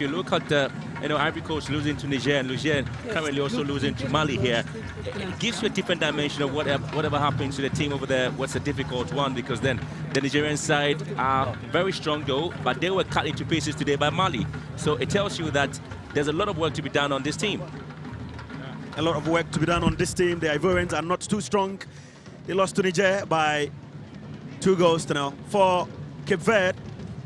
if you look at Ivory Coast losing to Niger and Niger currently also losing to Mali here, it gives you a different dimension of whatever happens to the team over there. What's a difficult one, because then the Nigerian side are very strong though, but they were cut into pieces today by Mali. So it tells you that there's a lot of work to be done on this team. A lot of work to be done on this team. The Ivorians are not too strong. They lost to Niger by 2 goals to 0. For Cape Verde,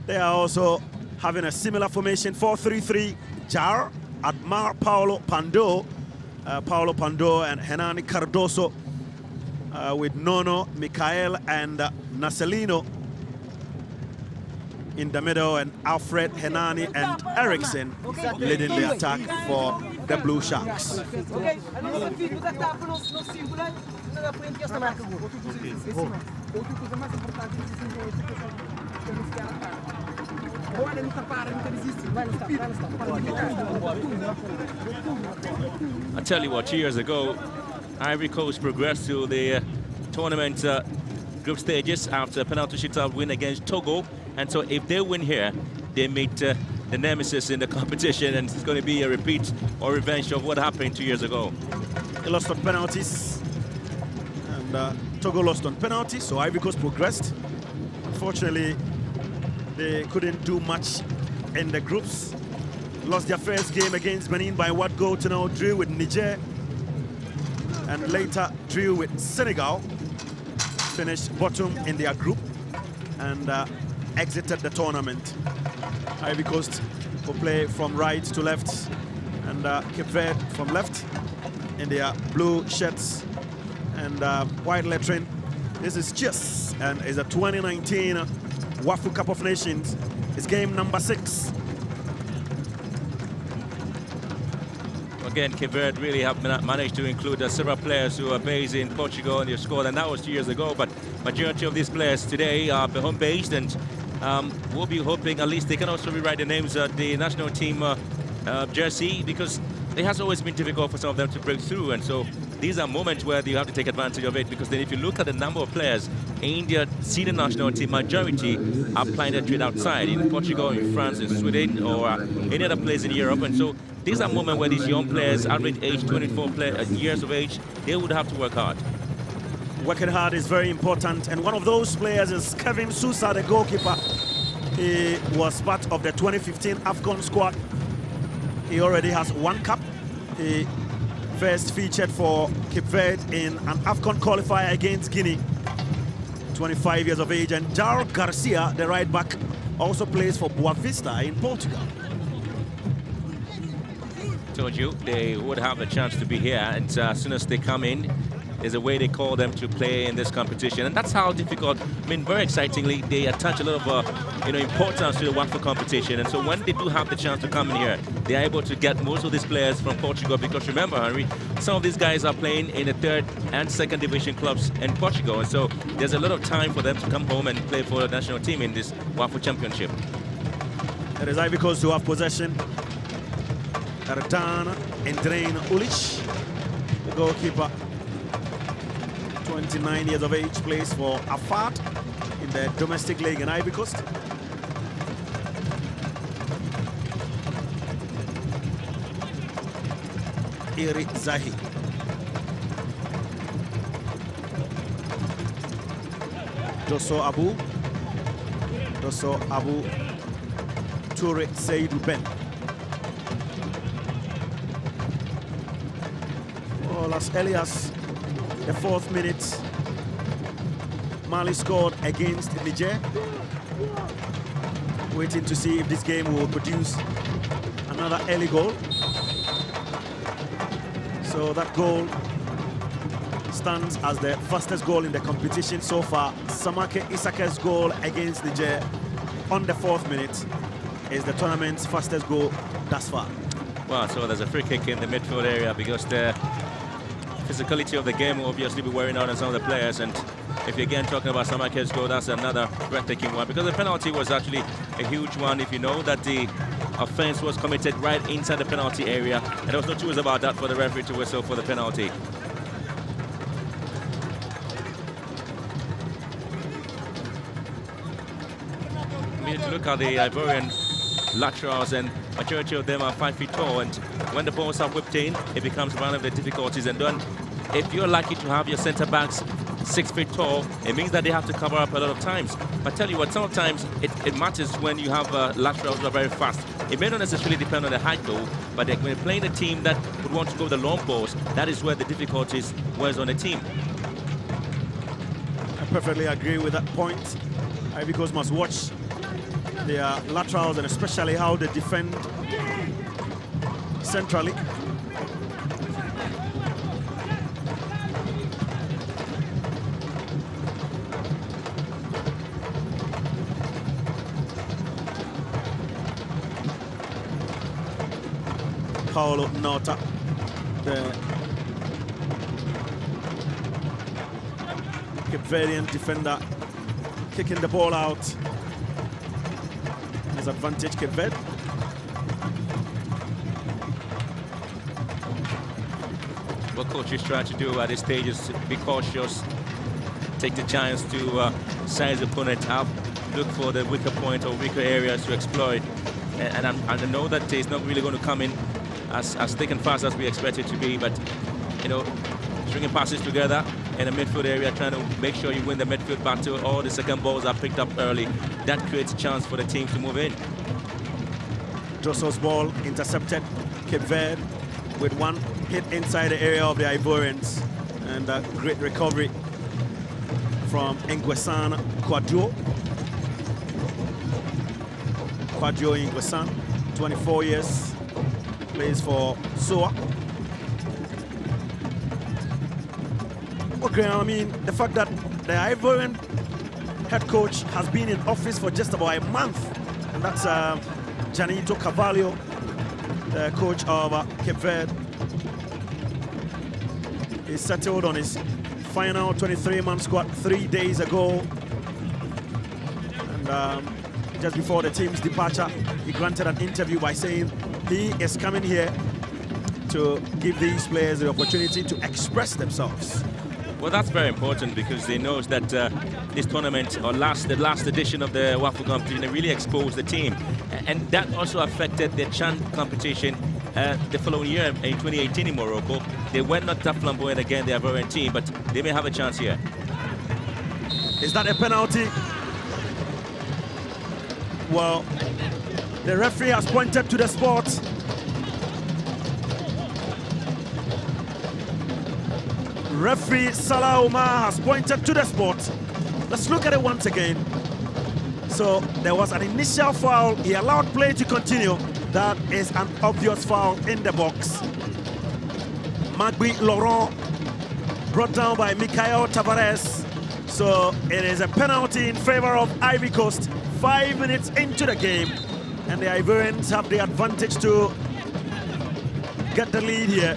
they are also having a similar formation, 4-3-3. Jar, Admar, Paulo Pando and Henani Cardoso with Nono, Mikael and Nacelino in the middle, and Alfred, Henani and Eriksson leading the attack for the Blue Sharks. I tell you what, 2 years ago, Ivory Coast progressed to the tournament group stages after a penalty shootout win against Togo. And so if they win here, they meet the nemesis in the competition, and it's going to be a repeat or revenge of what happened 2 years ago. They lost on penalties, and Togo lost on penalties, so Ivory Coast progressed. Unfortunately, they couldn't do much in the groups. Lost their first game against Benin by 1 goal to 0, drew with Niger, and later drew with Senegal. Finished bottom in their group and exited the tournament. Ivory Coast will play from right to left, and Cape Verde from left in their blue shirts and white lettering. This is just and is a 2019 Wafu Cup of Nations. It's game number 6. Again, Cape Verde really have managed to include several players who are based in Portugal in their squad, and that was 2 years ago. But majority of these players today are home-based, and we'll be hoping at least they can also rewrite the names of the national team jersey, because it has always been difficult for some of them to break through. And so these are moments where you have to take advantage of it, because then if you look at the number of players in the senior national team, majority are playing their trade outside, in Portugal, in France, in Sweden, or any other place in Europe. And so these are moments where these young players, average age 24 years of age, they would have to work hard. Working hard is very important, and one of those players is Kevin Sousa, the goalkeeper. He was part of the 2015 AFCON squad. He already has 1 cap. He first featured for Cape Verde in an AFCON qualifier against Guinea. 25 years of age. And Jaro Garcia, the right back, also plays for Boa Vista in Portugal. Told you they would have a chance to be here, and as soon as they come in, there's a way they call them to play in this competition, and that's how difficult. I mean, very excitingly, they attach a lot of importance to the Wafu competition, and so when they do have the chance to come in here, they are able to get most of these players from Portugal, because remember, Henry, some of these guys are playing in the 3rd and 2nd division clubs in Portugal, and so there's a lot of time for them to come home and play for the national team in this Wafu championship. It is Ivory Coast who have possession. Erdan Endrain Ulich, the goalkeeper, 29 years of age, plays for Afat in the domestic league in Ivory Coast. Iri Zahi. Dosso Abu, Toure Seydou Ben. As early as the 4th minute, Mali scored against Niger. Waiting to see if this game will produce another early goal. So that goal stands as the fastest goal in the competition so far. Samake Isake's goal against Niger on the 4th minute is the tournament's fastest goal thus far. Well, so there's a free kick in the midfield area, because the physicality of the game will obviously be wearing out on some of the players, and if you're again talking about Samake's goal, that's another breathtaking one, because the penalty was actually a huge one. If you know that the offense was committed right inside the penalty area, and there was no two ways about that for the referee to whistle for the penalty. We need to look at the Ivorian laterals, and majority of them are 5 feet tall. And when the balls are whipped in, it becomes one of the difficulties. And then if you're lucky to have your center backs 6 feet tall, it means that they have to cover up a lot of times. But tell you what, sometimes it matters when you have laterals that are very fast. It may not necessarily depend on the height though, but when you're playing a team that would want to go the long balls, that is where the difficulties was on the team. I perfectly agree with that point. Ivory Coast must watch their laterals and especially how they defend centrally. Paulo Nota, the Cape Verdean defender, kicking the ball out. His advantage, Cape Verde. What coaches try to do at this stage is be cautious, take the chance to size the opponent up, look for the weaker point or weaker areas to exploit. And I know that it's not really going to come in as thick and fast as we expect it to be, but you know, stringing passes together in the midfield area, trying to make sure you win the midfield battle. All the second balls are picked up early. That creates a chance for the team to move in. Drossel's ball intercepted. Cape Verde with one hit inside the area of the Ivorians, and a great recovery from Nguessan Kwadwo. Kwadwo Nguessan, 24 years. Plays for SOA. Okay, I mean, the fact that the Ivorian head coach has been in office for just about a month, and that's Janito Carvalho, the coach of Cape Verde. He settled on his final 23-man squad 3 days ago. And just before the team's departure, he granted an interview by saying he is coming here to give these players the opportunity to express themselves. Well, that's very important because they know that this tournament, or the last edition of the WAFU competition, really exposed the team. And that also affected the Chan competition the following year in 2018 in Morocco. They were not that flamboyant again, the Ivorian team, but they may have a chance here. Is that a penalty? Well, the referee has pointed to the spot. Referee Salah Omar has pointed to the spot. Let's look at it once again. So there was an initial foul. He allowed play to continue. That is an obvious foul in the box. Magui Laurent brought down by Mikhail Tavares. So it is a penalty in favor of Ivory Coast. 5 minutes into the game, and the Ivorians have the advantage to get the lead here.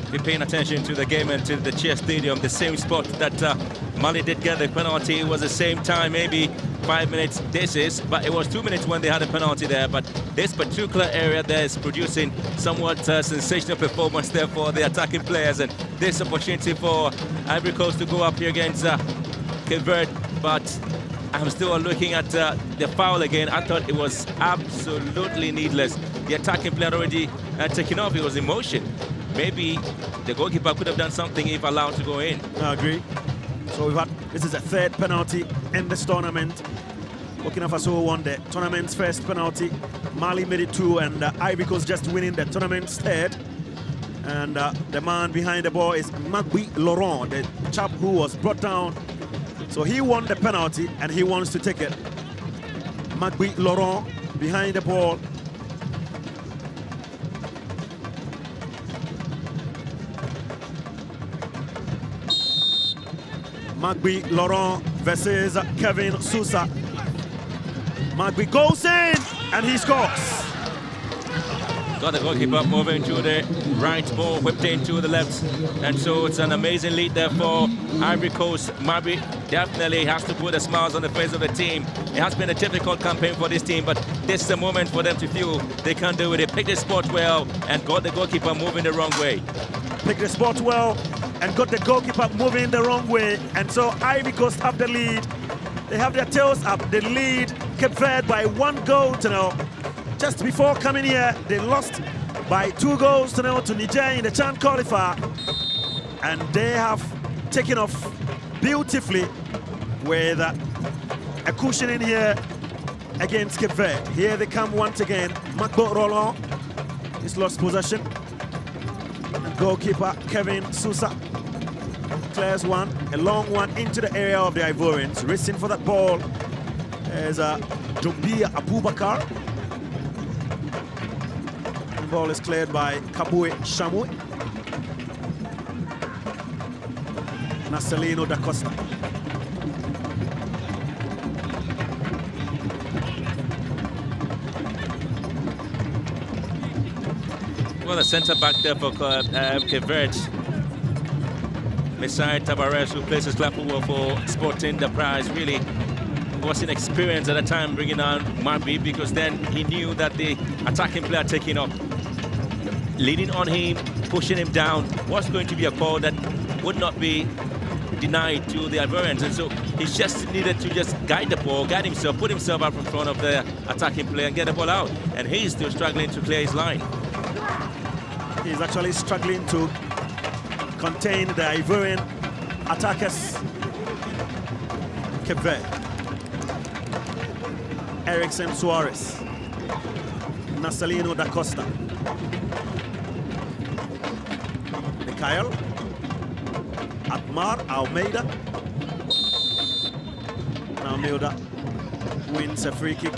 Be paying attention to the game and to the Chia Stadium, the same spot that Mali did get the penalty. It was the same time, maybe 5 minutes this is, but it was 2 minutes when they had a penalty there. But this particular area there is producing somewhat sensational performance there for the attacking players, and this opportunity for Ivory Coast to go up here against Cape Verde. But I'm still looking at the foul again. I thought it was absolutely needless. The attacking player already taken off. It was in motion. Maybe the goalkeeper could have done something if allowed to go in. I agree. So this is a third penalty in this tournament. Burkina Faso won the tournament's first penalty. Mali made it 2, and Ivory Coast just winning the tournament's third. And the man behind the ball is Magui Laurent, the chap who was brought down. So he won the penalty and he wants to take it. Magui Laurent behind the ball. Magui Laurent versus Kevin Sousa. Magui goes in and he scores. Got the goalkeeper moving to the right, ball whipped into the left, and so it's an amazing lead there for Ivory Coast. Magui definitely has to put the smiles on the face of the team. It has been a difficult campaign for this team, but this is a moment for them to feel they can do it. They picked the spot well and got the goalkeeper moving the wrong way. Picked the spot well and got the goalkeeper moving the wrong way, and so Ivory Coast have the lead. They have their tails up. The lead Cape Verde by 1-0. Just before coming here, they lost by 2-0 to Niger in the Chan qualifier. And they have taken off beautifully with a cushioning here against Cape Verde. Here they come once again. Magbo Roland is lost possession. And goalkeeper Kevin Sousa clears one, a long one into the area of the Ivorians. Racing for that ball is Dumbia Abubakar. The ball is cleared by Kabue Shamui. Marcelino da Costa. Well, the centre back there for Cape Verde, Messiah Tavares, who plays his club football for Sporting the Prize, really was inexperienced at the time bringing on Marby, because then he knew that the attacking player taking off, leading on him, pushing him down, was going to be a call that would not be denied to the Ivorians, and so he just needed to just guide the ball, guide himself, put himself up in front of the attacking player and get the ball out, and he's still struggling to clear his line. He's actually struggling to contain the Ivorian attackers. Cape Verde. Erickson Suarez. Marcelino da Costa. Mikhail. Atmar Almeida. And Almeida wins a free kick.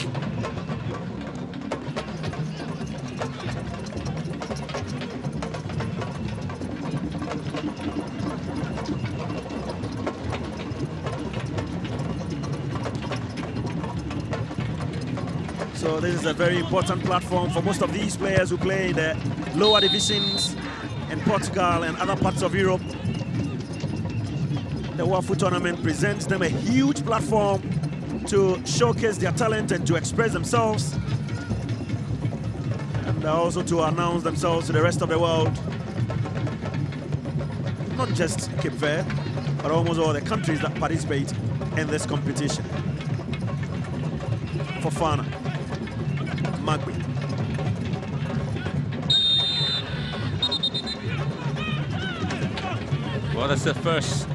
So this is a very important platform for most of these players who play in the lower divisions in Portugal and other parts of Europe. The WAFU tournament presents them a huge platform to showcase their talent and to express themselves, and also to announce themselves to the rest of the world. Not just Cape Verde, but almost all the countries that participate in this competition. Fofana. Magby. Well, that's the first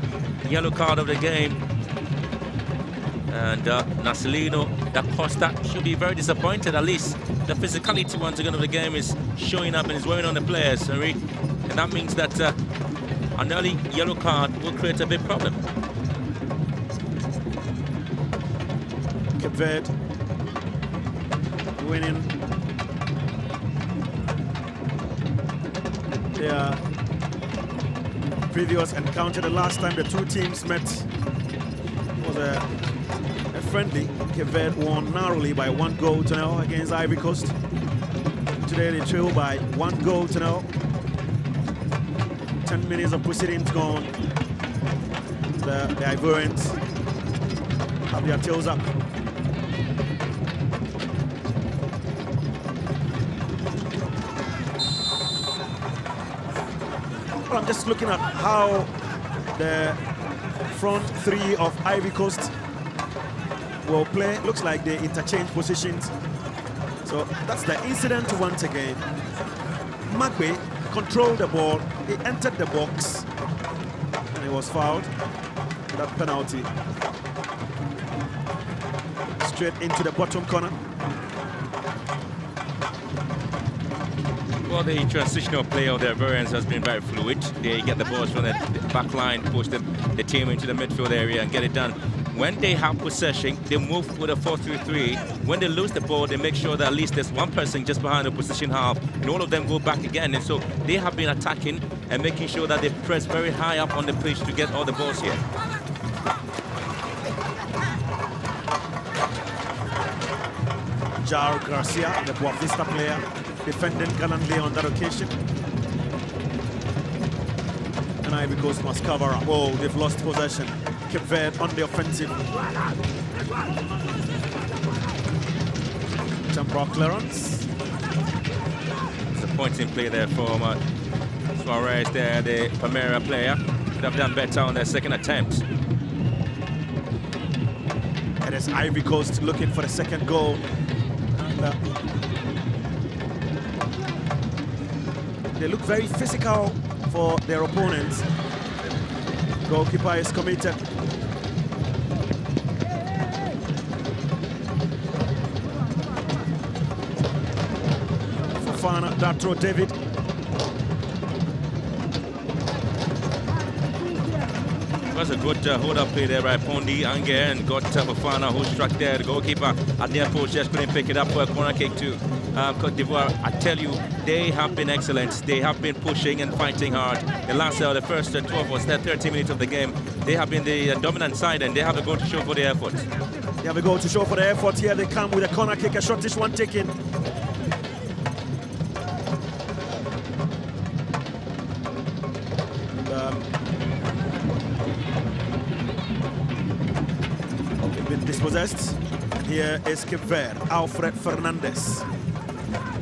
yellow card of the game. And Marcelino da Costa should be very disappointed. At least the physicality once again of the game is showing up and is wearing on the players. And that means that an early yellow card will create a big problem. Cape Verde winning their previous encounter. The last time the two teams met was a friendly. Cape Verde won narrowly by 1-0 against Ivory Coast. Today they trail by 1-0. 10 minutes of proceedings gone. The Ivorians have their tails up. I'm just looking at how the front three of Ivory Coast will play. Looks like they interchange positions. So that's the incident once again. Magbe controlled the ball. He entered the box and he was fouled. That penalty. Straight into the bottom corner. Well, the transitional play of the Ivorians has been very fluid. They get the balls from the back line, push the team into the midfield area and get it done. When they have possession, they move with a 4-3-3. When they lose the ball, they make sure that at least there's one person just behind the position half, and all of them go back again. And so they have been attacking and making sure that they press very high up on the pitch to get all the balls here. Jao Garcia, the Boavista player, defending gallantly on that occasion. And Ivory Coast must cover up. Oh, they've lost possession. Cape Verde on the offensive. Temporal clearance. Disappointing play there from Suarez there, the Palmeiras player. Could have done better on their second attempt. It is Ivory Coast looking for the second goal. And, they look very physical for their opponents. Goalkeeper is committed. Fofana, that throw, David. It was a good hold-up play there by Pondi Ange, and got Fofana, who struck there. The goalkeeper at near post just couldn't pick it up for a corner kick to Cote d'Ivoire. I tell you, they have been excellent. They have been pushing and fighting hard. The first 12 or 30 minutes of the game, they have been the dominant side, and they have a goal to show for the effort. They have a goal to show for the effort. Here they come with a corner kick, a shortish one taken. Dispossessed. Here is capvert, Alfred Fernandez.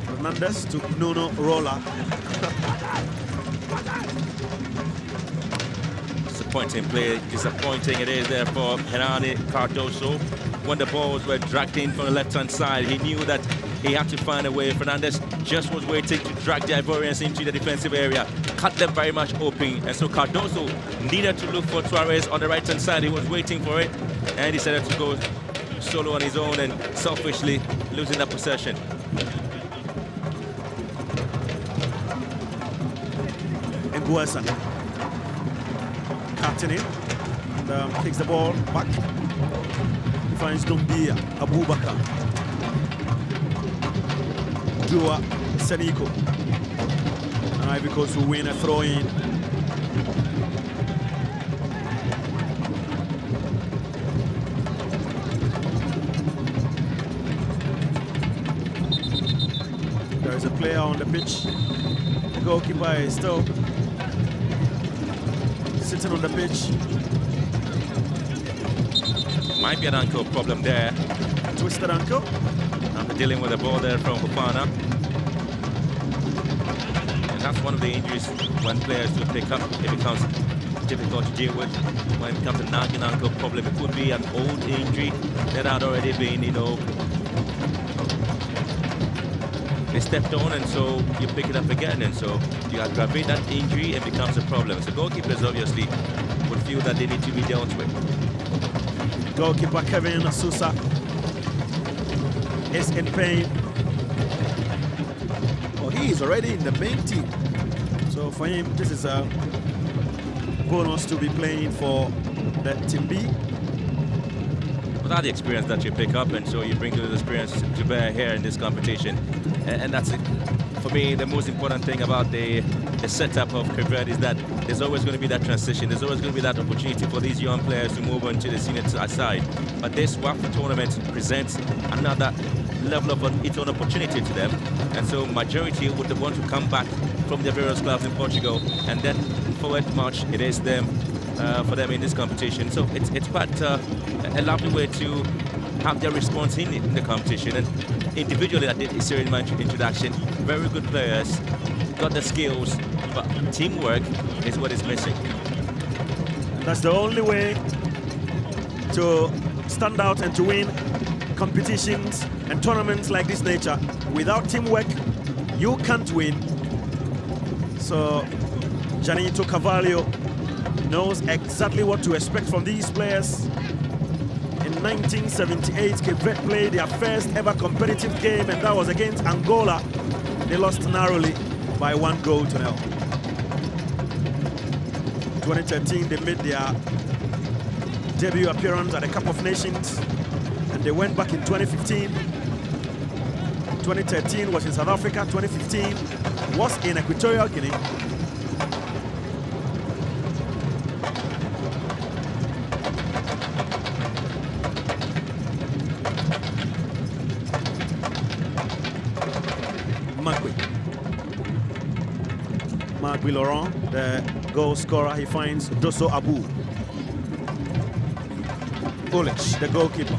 Fernandez to Nuno Rola. Disappointing play, disappointing it is there for Herani Cardoso. When the balls were dragged in from the left-hand side, he knew that he had to find a way. Fernandez just was waiting to drag the Ivorians into the defensive area, cut them very much open, and so Cardoso needed to look for Suarez on the right-hand side. He was waiting for it, and he decided to go solo on his own and selfishly losing that possession. Nguesan captain in and kicks the ball back. He finds Dumbia, Abubakar, Dua, Seniko, and Ivory Coast will win a throw-in. There is a player on the pitch. The goalkeeper is still sitting on the pitch. Might be an ankle problem there. Twisted ankle. After dealing with the ball there from Fofana. And that's one of the injuries when players do pick up. It becomes difficult to deal with. When it becomes a nagging ankle problem, it could be an old injury that had already been, they stepped on, and so you pick it up again, and so you aggravate that injury, it becomes a problem. So goalkeepers obviously would feel that they need to be dealt with. Goalkeeper Kevin Sousa is in pain. Oh, he is already in the main team. So for him, this is a bonus to be playing for the Team B. Without the experience that you pick up, and so you bring those experience to bear here in this competition. And that's it. For me, the most important thing about the setup of capvert is that there's always going to be that transition. There's always going to be that opportunity for these young players to move on to the senior side. But this WAFU tournament presents another level of its own opportunity to them. And so majority would want to come back from their various clubs in Portugal, and then forward march it is them for them in this competition. So it's quite a lovely way to have their response in the competition. And individually, I did in my introduction, very good players, got the skills, but teamwork is what is missing. That's the only way to stand out and to win competitions and tournaments like this nature. Without teamwork, you can't win. So Janito Carvalho knows exactly what to expect from these players. In 1978, capvert played their first ever competitive game, and that was against Angola. They lost narrowly by 1-0. 2013, they made their debut appearance at the Cup of Nations, and they went back in 2015. 2013 was in South Africa. 2015 was in Equatorial Guinea. Magui Laurent, the goal scorer, he finds Dosso Abu. Ulich, the goalkeeper.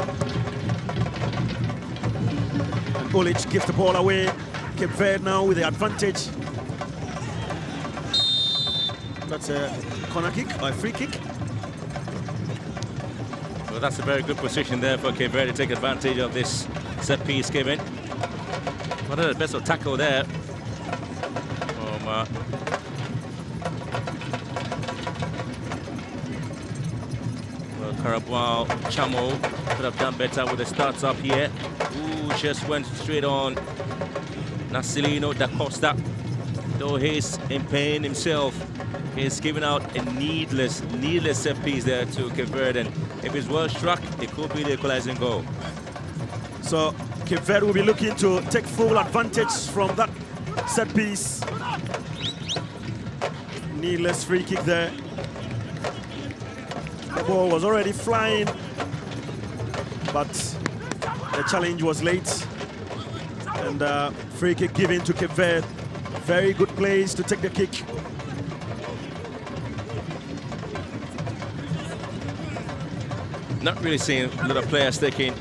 And Ulich gives the ball away. Capvert now with the advantage. That's a corner kick or a free kick. Well, that's a very good position there for Cape Verde to take advantage of this set piece, Kevin. What a best of tackle there. Well, Carabao Chamo could have done better with the starts up here. Ooh, just went straight on Nasilino da Costa. Though he's in pain himself, he's giving out a needless set piece there to Cape Verde. And if it's well struck, it could be the equalizing goal. So Cape Verde will be looking to take full advantage from that set piece. Needless free kick there. The ball was already flying, but the challenge was late. And free kick given to Cape Verde. Very good place to take the kick. Not really seeing a lot of players taking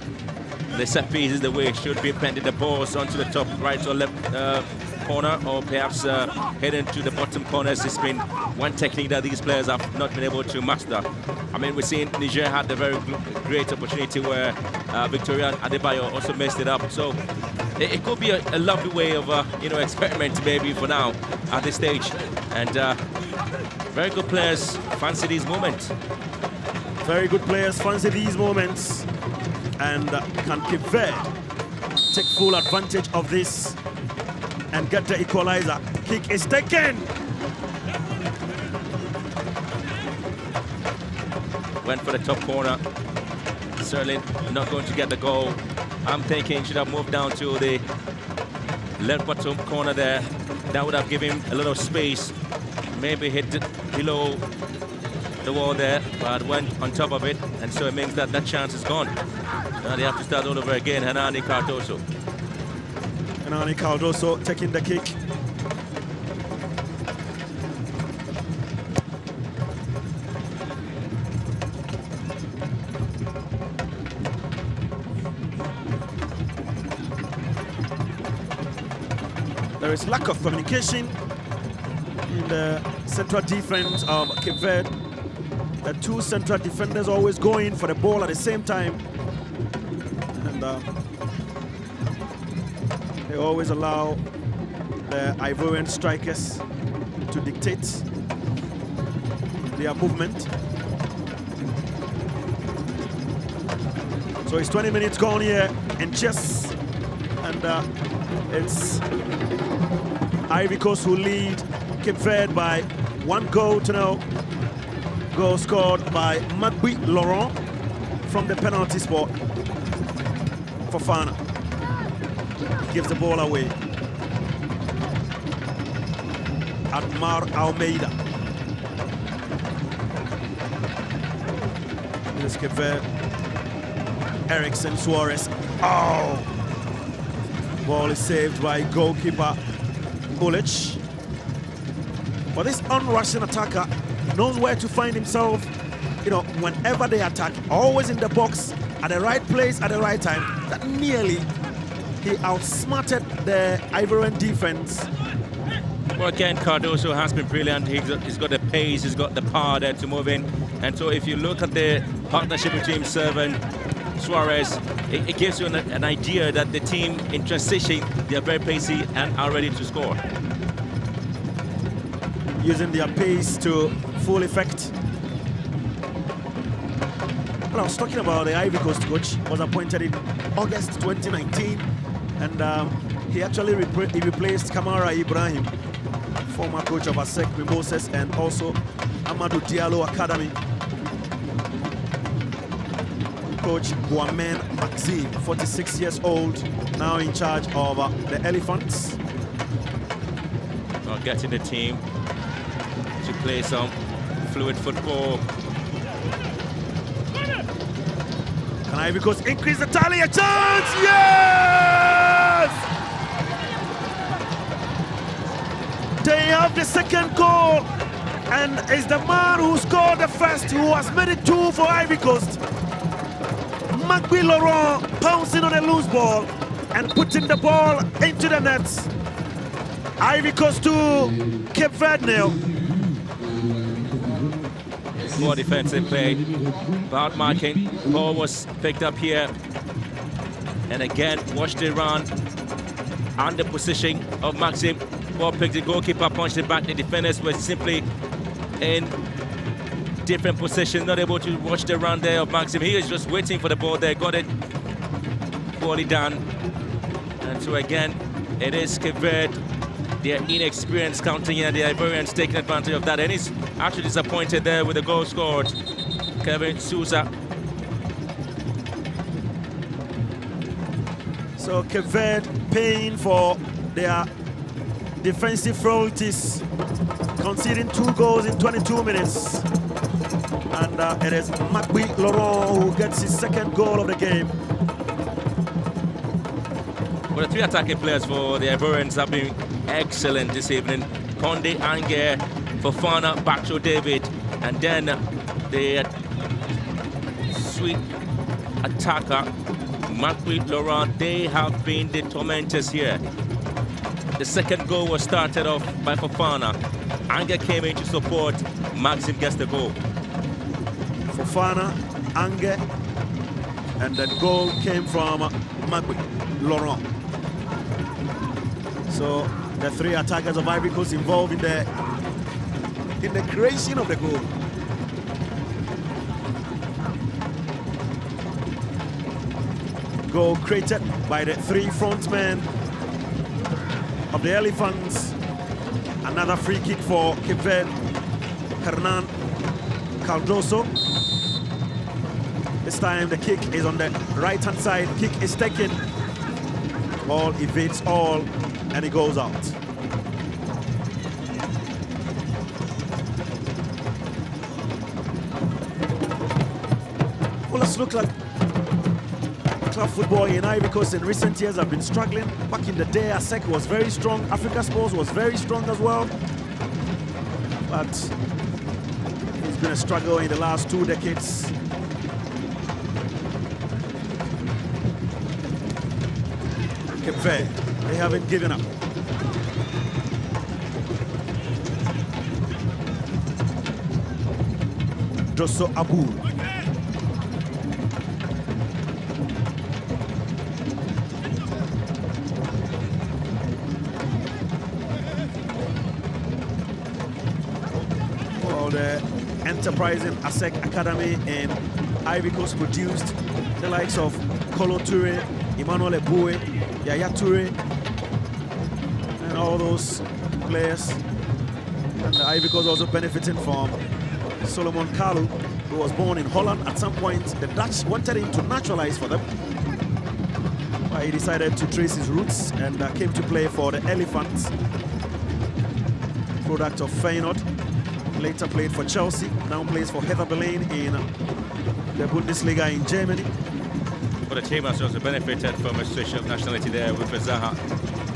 the set pieces the way it should be, bending the balls onto the top right or left corner, or perhaps heading to the bottom corners. It's been one technique that these players have not been able to master. I mean, we're seeing Niger had a very great opportunity where Victoria Adebayo also messed it up. So it could be a lovely way of experiment maybe for now at this stage. And very good players fancy these moments. Very good players fancy these moments. And can Cape Verde take full advantage of this and get the equalizer? Kick is taken. Went for the top corner. Certainly not going to get the goal. I'm thinking should have moved down to the left bottom corner there. That would have given him a little space. Maybe hit below the wall there, but went on top of it, and so it means that that chance is gone. Now they have to start all over again. Hernani Cardoso. Hernani Cardoso taking the kick. There is lack of communication in the central defense of Cape Verde. The two central defenders always going for the ball at the same time. And they always allow the Ivorian strikers to dictate their movement. So it's 20 minutes gone here in chess. And it's Ivory Coast who lead Cape Verde by 1-0. Goal scored by Magbi Laurent from the penalty spot. Fofana gives the ball away. Admar Almeida. Here's Cape Verde. Erickson Suarez. Oh! Ball is saved by goalkeeper Ulich. But this on-rushing attacker knows where to find himself, whenever they attack, always in the box, at the right place, at the right time. That nearly, he outsmarted the Ivorian defense. Well, again, Cardoso has been brilliant. He's got the pace, he's got the power there to move in. And so if you look at the partnership between Servan, Suarez, it gives you an idea that the team in transition, they are very pacey and are ready to score. Using their pace to full effect. Well, I was talking about the Ivory Coast coach, was appointed in August 2019, and he actually replaced Kamara Ibrahim, former coach of ASEC Mimosas and also Amadou Diallo Academy. Coach Guamen Maxime, 46 years old, now in charge of the Elephants. Getting the team to play some fluid football. Can Ivory Coast increase the tally? A chance! Yes! They have the second goal, and it's the man who scored the first who has made it 2 for Ivory Coast. Magbi Laurent pouncing on a loose ball and putting the ball into the net. Ivory Coast 2, Cape Verde 0. Poor defensive play. Bad marking. Ball was picked up here. And again, watched it run. And the position of Maxim. Ball picked, the goalkeeper punched it back. The defenders were simply in different positions, not able to watch the run there of Maxim. He is just waiting for the ball there. Got it. Poorly done. And so again, it is capvert. Their inexperienced counting here. The Ivorians taking advantage of that. And he's actually disappointed there with the goal scored. Kevin Sousa. So capvert paying for their defensive frailties, conceding 2 goals in 22 minutes. And it is Macbi Laurent who gets his 2nd goal of the game. Well, the 3 attacking players for the Ivorians have been excellent this evening. Conde, Anger, Fofana, Bacho, David, and then the sweet attacker, Macbi Laurent. They have been the tormentors here. The 2nd goal was started off by Fofana. Anger came in to support. Maxim gets the goal. Fofana, Anger, and that goal came from Macbi Laurent. So the 3 attackers of Ivory Coast involved in the creation of the goal. Goal created by the 3 frontmen of the Elephants. Another free kick for capvert, Hernan Cardoso. This time the kick is on the right-hand side. Kick is taken. Ball evades all, and it goes out. Well, let's look at club football in Ivory Coast in recent years have been struggling. Back in the day, ASEC was very strong. Africa Sports was very strong as well. But it's been a struggle in the last 2 decades. Capvert, they haven't given up. Dosso Abu. Well, the enterprising ASEC Academy in Ivory Coast produced the likes of Kolo Toure, Emmanuel Eboué, Yaya Toure, and all those players. And Ivory Coast also benefiting from Solomon Kalou, who was born in Holland. At some point, the Dutch wanted him to naturalize for them. But he decided to trace his roots and came to play for the Elephants, product of Feyenoord. Later played for Chelsea, now plays for Hertha Berlin in the Bundesliga in Germany. But the team has also benefited from a switch of nationality there with Zaha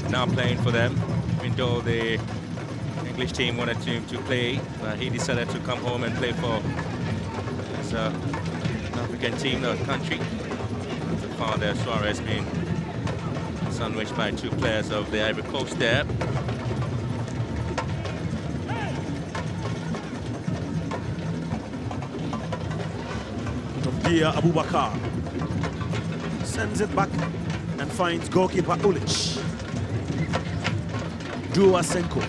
now playing for them. Even though the English team wanted him to play, he decided to come home and play for his African team, the country. The father Suarez being sandwiched by 2 players of the Ivory Coast there. Tombia Abubakar sends it back and finds goalkeeper Ulich. Dua Senko.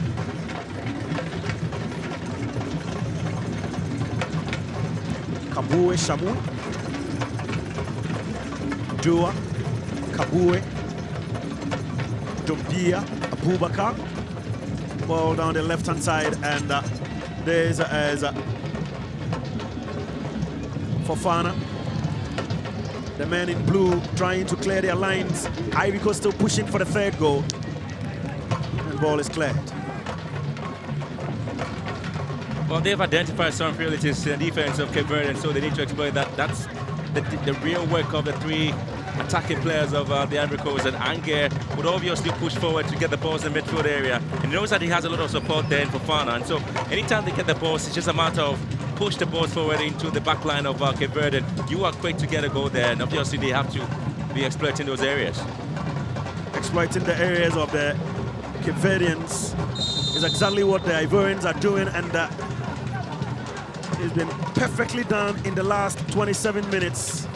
Kabue Shamu. Dua, Kabue, Tombia Abubakar. Ball down the left-hand side, and there's Fofana. The men in blue trying to clear their lines. Ivory Coast still pushing for the 3rd goal. And ball is cleared. Well, they've identified some frailties in the defense of capvert, and so they need to exploit that. That's the real work of the 3 attacking players of the Ivory Coast. And Anger would obviously push forward to get the balls in the midfield area. And he knows that he has a lot of support there in Fofana. And so anytime they get the balls, it's just a matter of push the balls forward into the back line of capvert, and you are quick to get a goal there, and obviously they have to be exploiting those areas. Exploiting the areas of the Capverdians is exactly what the Ivorians are doing, and It's been perfectly done in the last 27 minutes.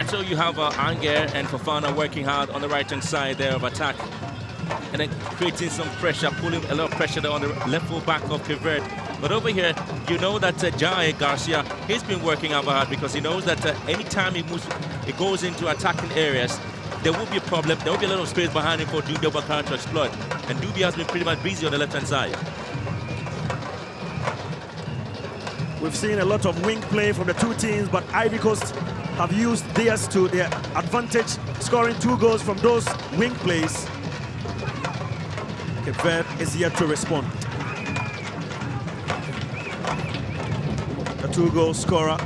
So you have Anger and Fofana working hard on the right-hand side there of attack, and then creating some pressure, pulling a lot of pressure there on the left full back of capvert. But over here, you know that Jai Garcia, he's been working out hard because he knows that anytime he goes into attacking areas, there will be a problem. There will be a lot of space behind him for Dubia Bakar to exploit. And Dubia has been pretty much busy on the left-hand side. We've seen a lot of wing play from the two teams, but Ivory Coast have used theirs to their advantage, scoring 2 goals from those wing plays. Cape Verde is yet to respond. The 2-goal scorer,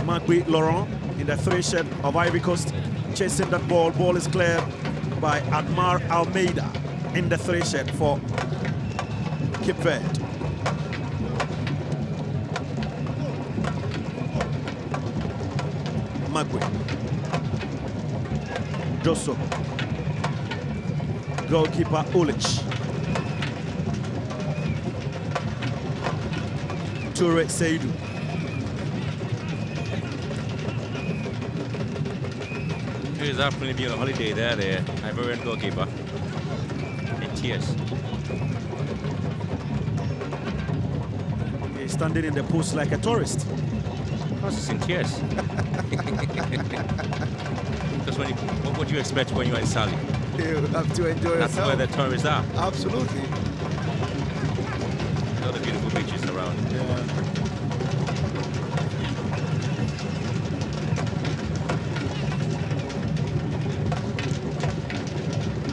Magui Laurent, in the 3-shed of Ivory Coast, chasing that ball. Ball is cleared by Admar Almeida in the 3-shed for Cape Verde. Magui. Dosso. Goalkeeper Ulich. Toure Seydou. He's definitely been on holiday there, the Ivorian goalkeeper. In tears. He's standing in the post like a tourist. He's in tears. Because what would you expect when you're in Sali? You have to enjoy That's yourself. where the tourists are. Absolutely. All the beautiful beaches around. Yeah.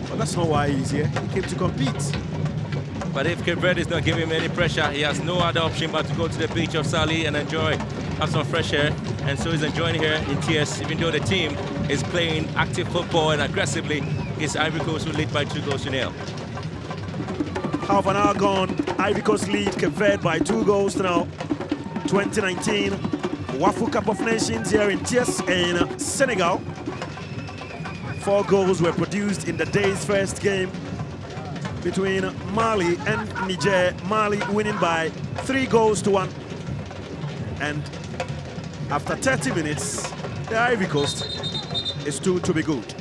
Well, that's not why he's here. He came to compete. But if Cape Verde is not giving him any pressure, he has no other option but to go to the beach of Sali and enjoy, have some fresh air. And so he's enjoying here in TS, even though the team is playing active football and aggressively. It's Ivory Coast who lead by 2-0. Half an hour gone. Ivory Coast lead Cape Verde by 2 goals to now. 2019 Wafu Cup of Nations here in TS in Senegal. 4 goals were produced in the day's first game between Mali and Niger. Mali winning by 3 goals to 1. And after 30 minutes, the Ivory Coast is 2 to be good.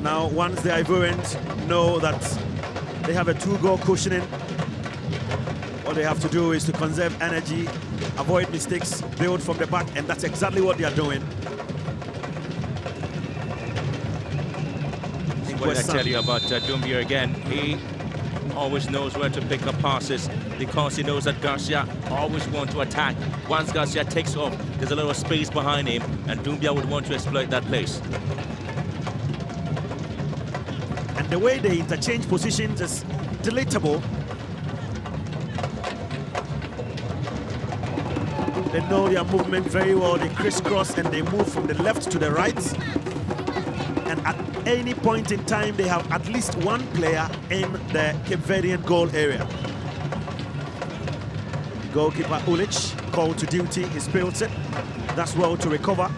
Now, once the Ivorians know that they have a 2-goal cushioning, all they have to do is to conserve energy, avoid mistakes, build from the back, and that's exactly what they are doing. What did I tell you about Doumbia again? He always knows where to pick up passes because he knows that Garcia always wants to attack. Once Garcia takes off, there's a lot of space behind him, and Doumbia would want to exploit that place. And the way they interchange positions is delectable. They know their movement very well. They crisscross and they move from the left to the right. And at any point in time, they have at least 1 player in the Cape Verdean goal area. Goalkeeper Ulich called to duty. He spills it. That's well to recover.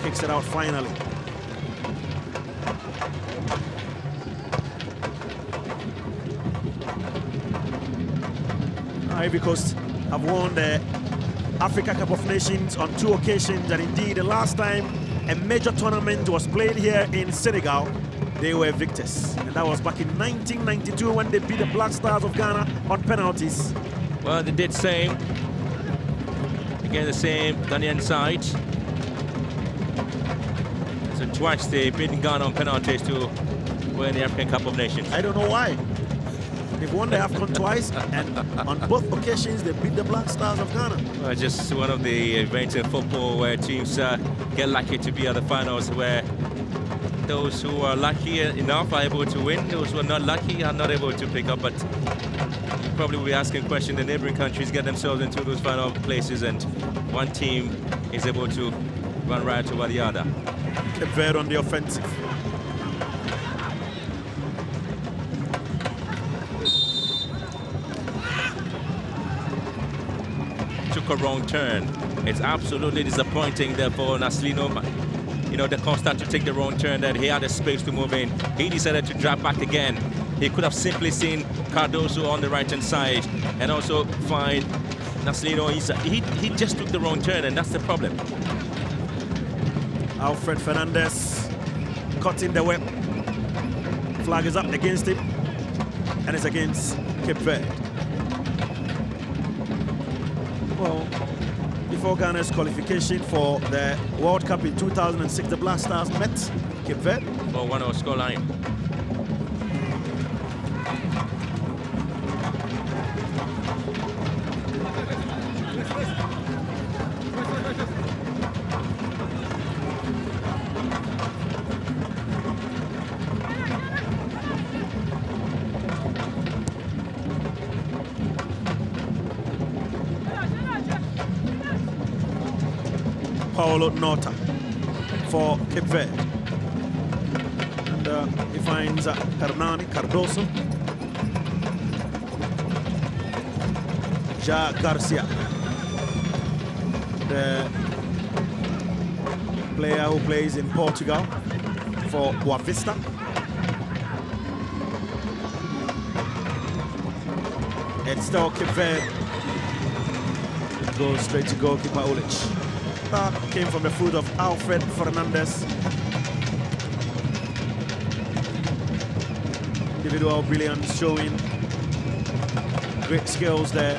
Kicks it out finally. Ivory Coast have won the Africa Cup of Nations on 2 occasions, and indeed the last time a major tournament was played here in Senegal, they were victors. And that was back in 1992 when they beat the Black Stars of Ghana on penalties. Well, they did same. Again, the same Ghanaian side. So twice they beat Ghana on penalties to win the African Cup of Nations. I don't know why. They've won the AFCON twice, and on both occasions they beat the Black Stars of Ghana. Well, just one of the events in football where teams get lucky to be at the finals, where those who are lucky enough are able to win, those who are not lucky are not able to pick up. But you probably will be asking questions. The neighboring countries get themselves into those final places, and one team is able to run right over the other. Cape Verde on the offensive. Took a wrong turn. It's absolutely disappointing there for Naslino. You know, the Costa to take the wrong turn, that he had the space to move in. He decided to drop back again. He could have simply seen Cardoso on the right-hand side and also find Naslino inside. He just took the wrong turn, and that's the problem. Alfred Fernandez cutting the web. Flag is up against him, and it's against Cape Verde. Well, before Ghana's qualification for the World Cup in 2006, the Black Stars met Cape Verde for 1-0 scoreline. Paulo Nota for Cape Verde. And he finds Hernani Cardoso. Ja Garcia, the player who plays in Portugal for Boa Vista. It's still Cape Verde. Goes straight to goalkeeper Ulich. That came from the foot of Alfred Fernandez. Individual brilliance showing great skills there.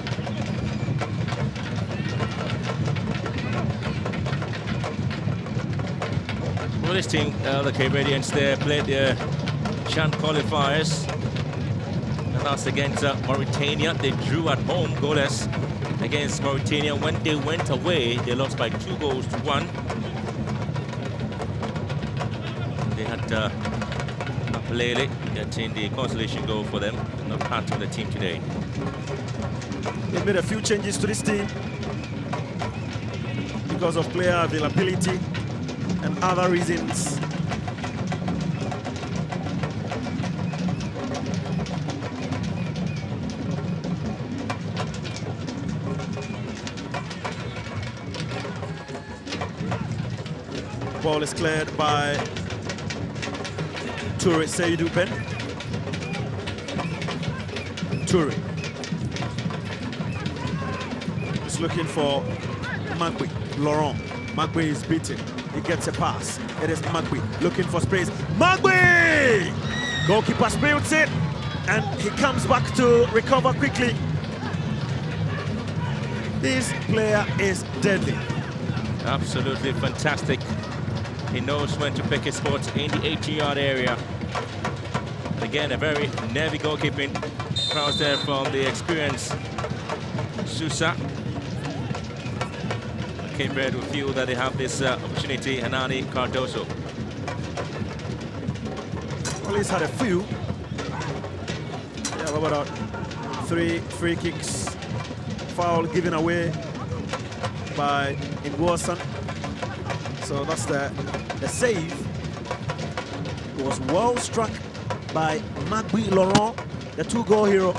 Well, this team, the Cape Verdeans, they played their CHAN qualifiers. And that's against Mauritania. They drew at home, goalless, against Mauritania. When they went away, they lost by 2-1. They had Apelele getting the consolation goal for them, not part of the team today. They made a few changes to this team because of player availability and other reasons. Ball is cleared by Toure Seydou Ben. Toure is looking for Magui. Laurent. Magui is beaten. He gets a pass. It is Magui looking for space. Magui! Goalkeeper spills it, and he comes back to recover quickly. This player is deadly. Absolutely fantastic. He knows when to pick his spots in the 18-yard area. Again, a very nervy goalkeeping crowds there from the experienced Sousa. Cape Verde will feel that they have this opportunity. Hernani Cardoso. Well, he's had a few. Yeah, about 3 free kicks. Foul given away by Nguosan. So that's the save. It was well struck by Magui Laurent, the 2-goal hero.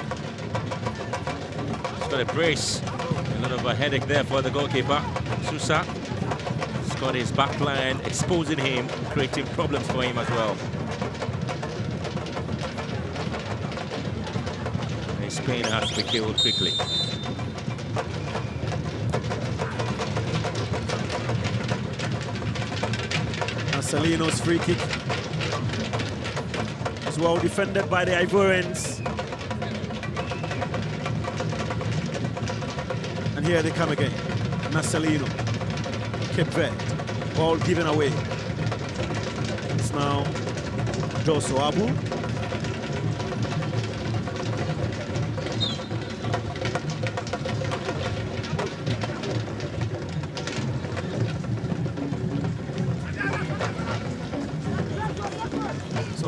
He's got a brace. A lot of a headache there for the goalkeeper. Sousa. He's got his back line exposing him, creating problems for him as well. And Spain has to be killed quickly. Marcelino's free kick is well defended by the Ivorians. And here they come again. Marcelino, Cape Verde, ball given away. It's now Joso Abu.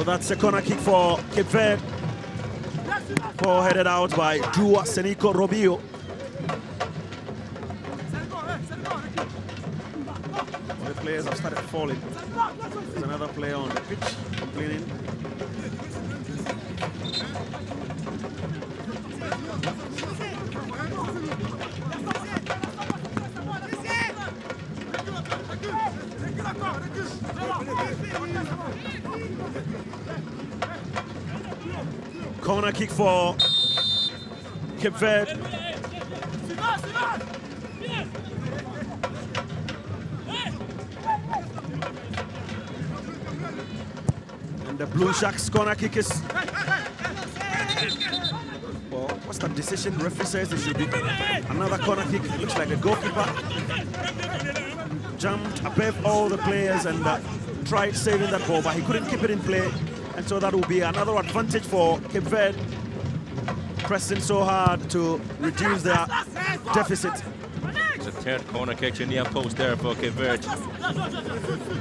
So that's a corner kick for Cape Verde. Ball headed out by Dua Senico Robio. The players have started falling. There's another player on the pitch complaining. Corner kick for Cape Verde. And the Blue Sharks corner kick is... Well, what's the decision? The referee says it should be another corner kick. It looks like the goalkeeper jumped above all the players and tried saving that ball, but he couldn't keep it in play. And so that will be another advantage for Cape Verde, pressing so hard to reduce their deficit. It's a third corner kick in the near post there for Cape Verde.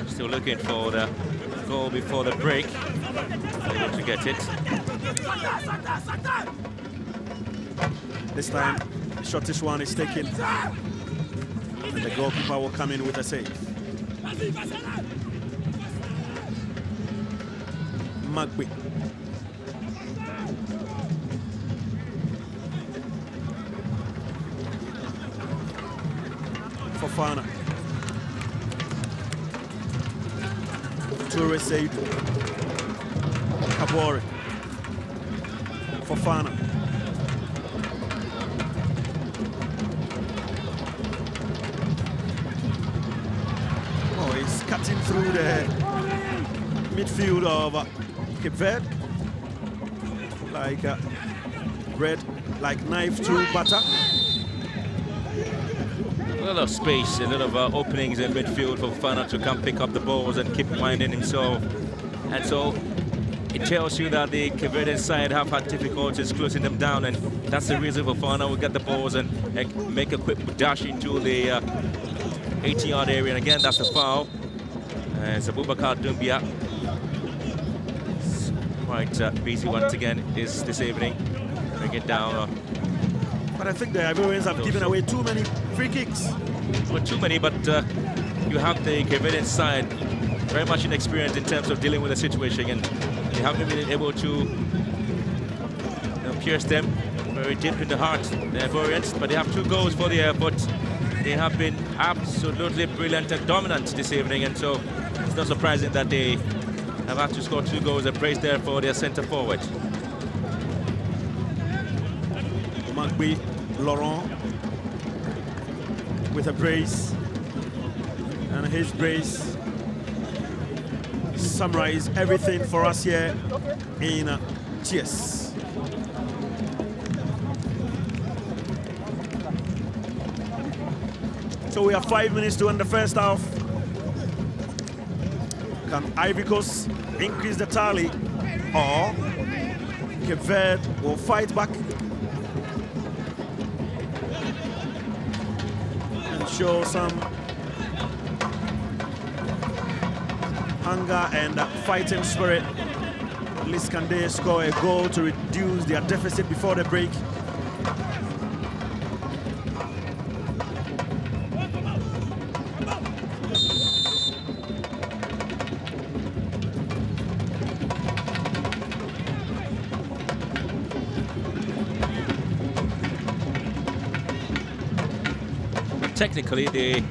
Still looking for the goal before the break. Able to get it. This time, the shortest one is taken. And the goalkeeper will come in with a save. Magby. Fofana. Toure Seydou. Kabore. Fofana. Oh, he's cutting through the midfield of Cape Verde, like bread, like knife to butter. A lot of space, a lot of openings in midfield for Fofana to come pick up the balls and keep winding himself. And so it tells you that the Cape Verdean side have had difficulties closing them down, and that's the reason Fofana will get the balls and make a quick dash into the 18-yard area. And again, that's a foul. And so Abubakar Dumbia, quite busy once again this evening. Bring it down. But I think the Ivorians have given away too many free kicks. Well, too many, but you have the Cape Verdean side very much inexperienced in terms of dealing with the situation, and they haven't been able to pierce them very deep in the heart, the Ivorians. But they have 2 goals for the airport. They have been absolutely brilliant and dominant this evening, and so it's not surprising that they have had to score 2 goals. A praise there for their centre forward. Magby Laurent with a brace, and his brace summarize everything for us here in Cheers. So we have 5 minutes to end the first half. Can Ivory Coast increase the tally, or Cape Verde will fight back and show some hunger and fighting spirit? At least can they score a goal to reduce their deficit before the break? Technically, the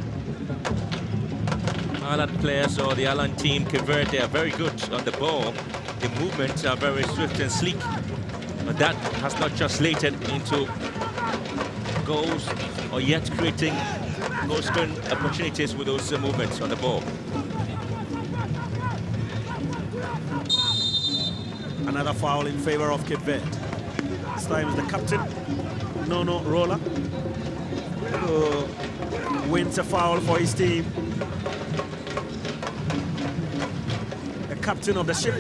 Ireland players or the Ireland team, Cape Verde, they are very good on the ball. The movements are very swift and sleek, but that has not translated into goals or yet creating goal-scoring opportunities with those movements on the ball. Another foul in favor of Cape Verde. This time is the captain, Nono Rola, who wins a foul for his team. The captain of the ship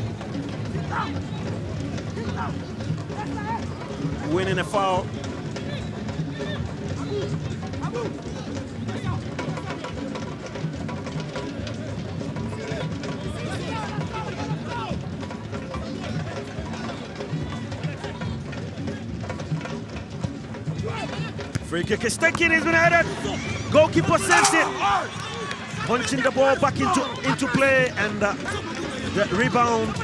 winning a foul. Free kick is taken, he's been headed. Goalkeeper saves it. Punching the ball back into play, and the rebound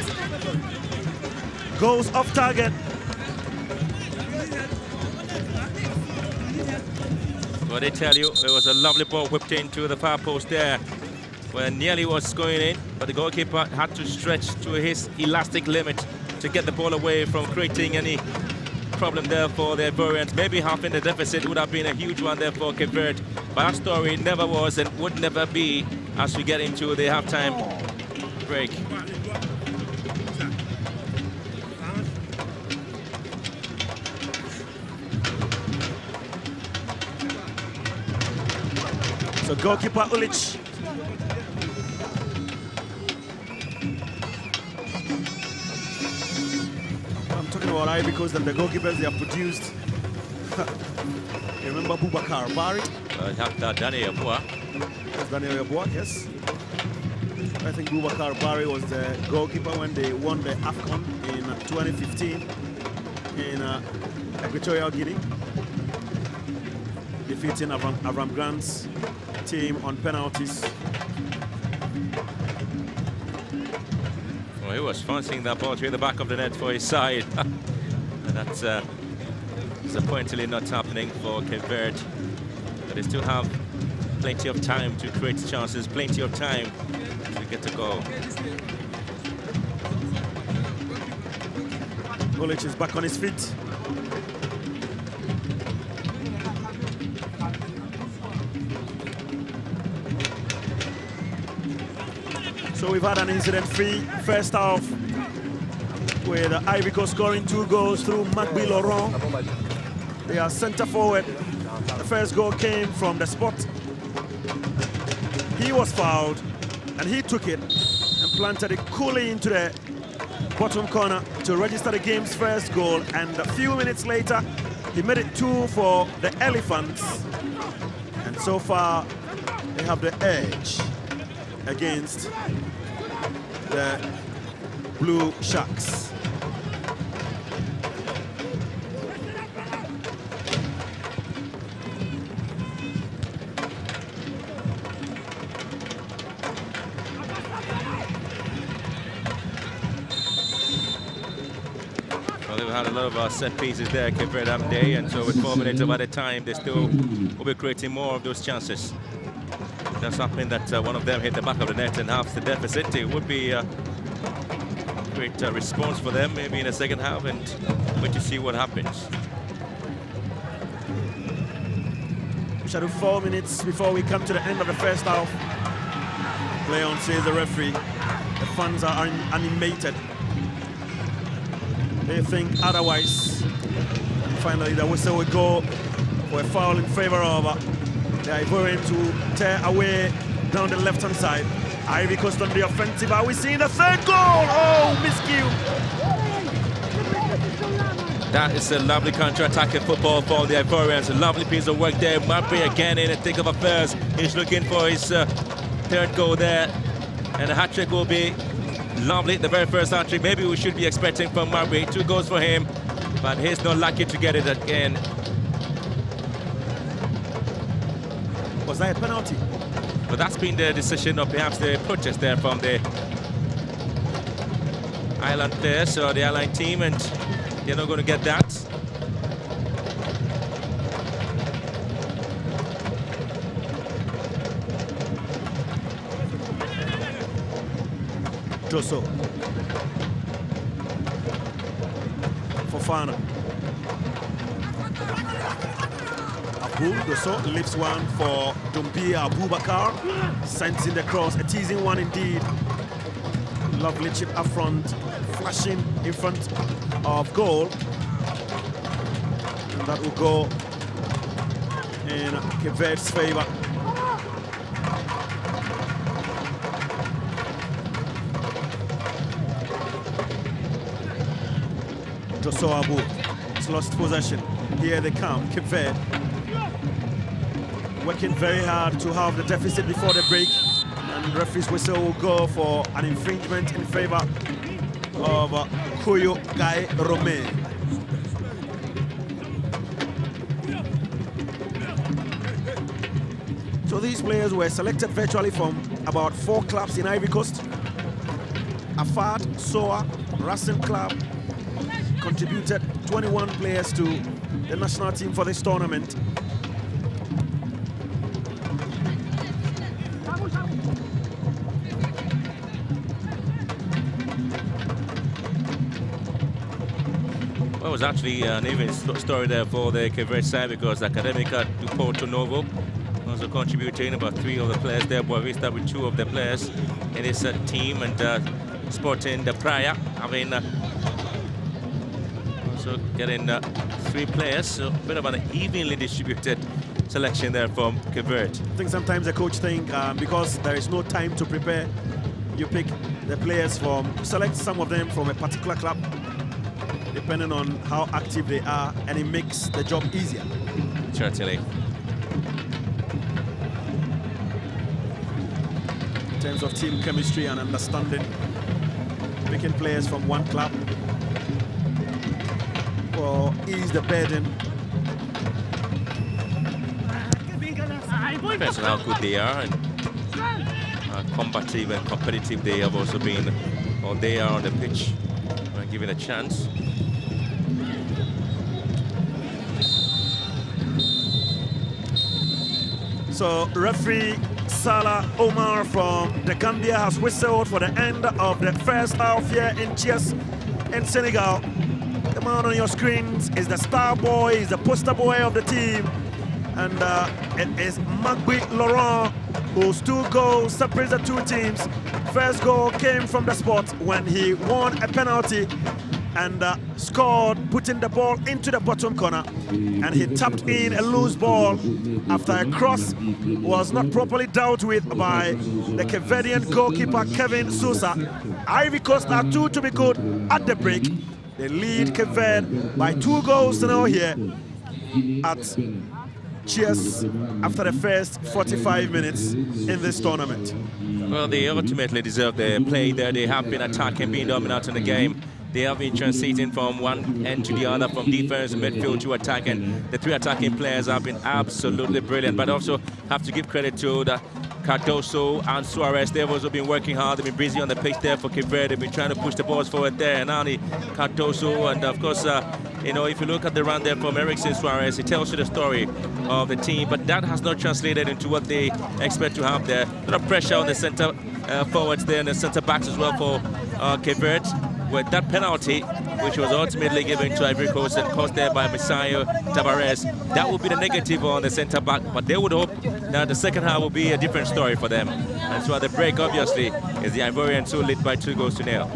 goes off target. Well, they tell you, it was a lovely ball whipped into the far post there where nearly was going in, but the goalkeeper had to stretch to his elastic limit to get the ball away from creating any problem there for the Ivorians. Maybe halving the deficit would have been a huge one there for Cape Verde, but that story never was and would never be as we get into the halftime break. So goalkeeper Ulic. I'm talking about Ivory Coast and the goalkeepers they have produced. You remember Boubacar Barry? Daniel Yeboah. That's Daniel Yeboah, yes. I think Boubacar Barry was the goalkeeper when they won the AFCON in 2015 in Equatorial Guinea, defeating Avram Grant's team on penalties. Well, he was fancying that ball through the back of the net for his side. And that's disappointingly not happening for Cape Verde. But they still have plenty of time to create chances, plenty of time to get a goal. Ulic is back on his feet. So we've had an incident-free first half with Ivory Coast scoring 2 goals through Magby Laurent. They are centre forward. The first goal came from the spot. He was fouled and he took it and planted it coolly into the bottom corner to register the game's first goal, and a few minutes later he made it 2 for the Elephants, and so far they have the edge against the Blue Sharks. Well, they've had a lot of set pieces there, Cape Verde day, and so with 4 minutes of at a time, they still will be creating more of those chances. That's happening that one of them hit the back of the net and halves the deficit. It would be a great response for them, maybe in the second half, and wait to see what happens. We shall do 4 minutes before we come to the end of the first half. Play on, says the referee. The fans are animated. They think otherwise. Finally, the whistle will go for a foul in favor of the Ivorian to tear away down the left-hand side. Ivory Coast on the offensive. Are we seeing the third goal? Oh, miscue. That is a lovely counter-attacking football for the Ivorians. A lovely piece of work there. Mbappe again in the thick of affairs. He's looking for his third goal there. And the hat-trick will be lovely. The very first hat-trick maybe we should be expecting from Mbappe. 2 goals for him, but he's not lucky to get it again. Was that a penalty? But that's been the decision, or perhaps the protest there from the Island players or the Island team, and they're not going to get that. Josso. Fofana. Abu Josso lifts one for Dumbia Abubakar. Sends in the cross, a teasing one indeed. Lovely chip up front, flashing in front of goal. And that will go in Cape Verde's favor. Josso Abu has lost possession. Here they come, Cape Verde. Working very hard to have the deficit before the break. And the referee's whistle will go for an infringement in favor of Koyo Guy Romain. So these players were selected virtually from about 4 clubs in Ivory Coast. Afad, Soa, Racing Club contributed 21 players to the national team for this tournament. Well, it was actually an even story there for the Cape Verde side because Academica do Porto Novo also contributing about 3 of the players there. Boavista with 2 of the players in this team, and Sporting the Praia having also getting 3 players, so a bit of an evenly distributed selection there from Cape Verde. I think sometimes the coach think because there is no time to prepare, you pick the players select some of them from a particular club, depending on how active they are, and it makes the job easier. Certainly. In terms of team chemistry and understanding, picking players from one club will ease the burden. Depends on how good they are and how combative and competitive they have also been, or they are on the pitch when given a chance. So referee Salah Omar from the Gambia has whistled for the end of the first half here in Thiès in Senegal. The man on your screens is the star boy, is the poster boy of the team, and it is Magui Laurent, whose 2 goals separate the 2 teams. First goal came from the spot when he won a penalty and scored, putting the ball into the bottom corner, and he tapped in a loose ball after a cross was not properly dealt with by the Cape Verdean goalkeeper Kevin Sousa. Ivory Coast are 2 to be good at the break. They lead Cape Verde by 2 goals to 0 here at Thiès after the first 45 minutes in this tournament. Well, they ultimately deserve the play there. They have been attacking, being dominant in the game. They have been transiting from one end to the other, from defense, midfield to attack, and the 3 attacking players have been absolutely brilliant. But also have to give credit to the Cardoso and Suarez. They've also been working hard. They've been busy on the pitch there for Cape Verde. They've been trying to push the balls forward there. And only Cardoso, and of course, you know, if you look at the run there from Erickson Suarez, it tells you the story of the team. But that has not translated into what they expect to have there. A lot of pressure on the centre forwards there and the centre backs as well for Cape Verde. With that penalty, which was ultimately given to Ivory Coast and caused there by Messiah Tavares, that would be the negative on the centre back. But they would hope that the second half will be a different story for them. And so at the break, obviously, is the Ivorians who lead by 2 goals to 0.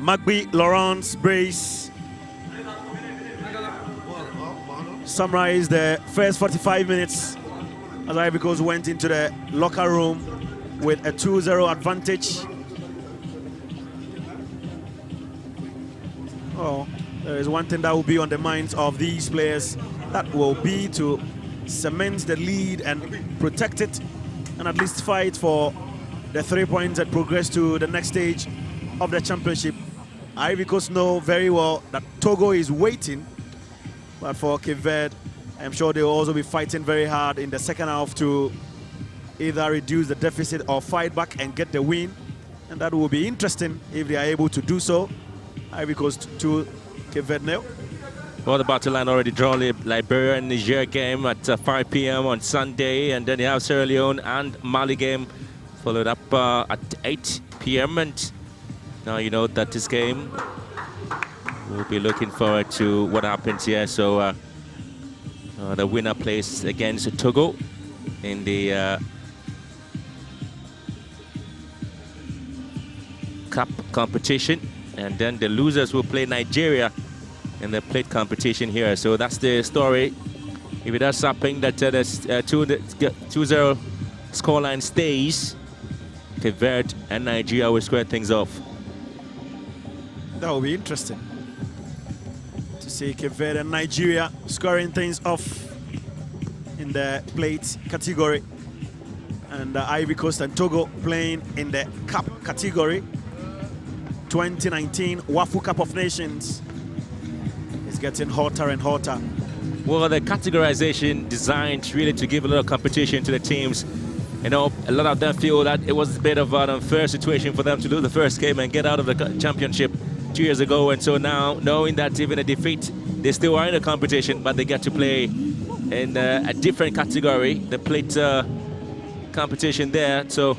Magby, Lawrence, Brace summarized the first 45 minutes as Ivory Coast went into the locker room with a 2-0 advantage. Oh, there is one thing that will be on the minds of these players. That will be to cement the lead and protect it, and at least fight for the 3 points that progress to the next stage of the championship. Ivory Coast know very well that Togo is waiting, but for Cape Verde, I'm sure they will also be fighting very hard in the second half to either reduce the deficit or fight back and get the win, and that will be interesting if they are able to do so. Ivory Coast 2, Cape Verde 0. Well, the battle line already drawn. Liberia and Niger game at 5 p.m. on Sunday, and then you have Sierra Leone and Mali game followed up at 8 p.m. And now you know that this game, we'll be looking forward to what happens here. So the winner plays against Togo in the cup competition, and then the losers will play Nigeria in the plate competition here. So that's the story. If it does happen that the 2-0 scoreline stays, Cape Verde and Nigeria will square things off. That will be interesting to see Cape Verde and Nigeria scoring things off in the plate category, and Ivory Coast and Togo playing in the cup category. 2019 WAFU Cup of Nations is getting hotter and hotter. Well, the categorization designed really to give a little competition to the teams. You know, a lot of them feel that it was a bit of an unfair situation for them to lose the first game and get out of the championship 2 years ago. And so now, knowing that even a defeat, they still are in the competition, but they get to play in a different category, the plate competition there. So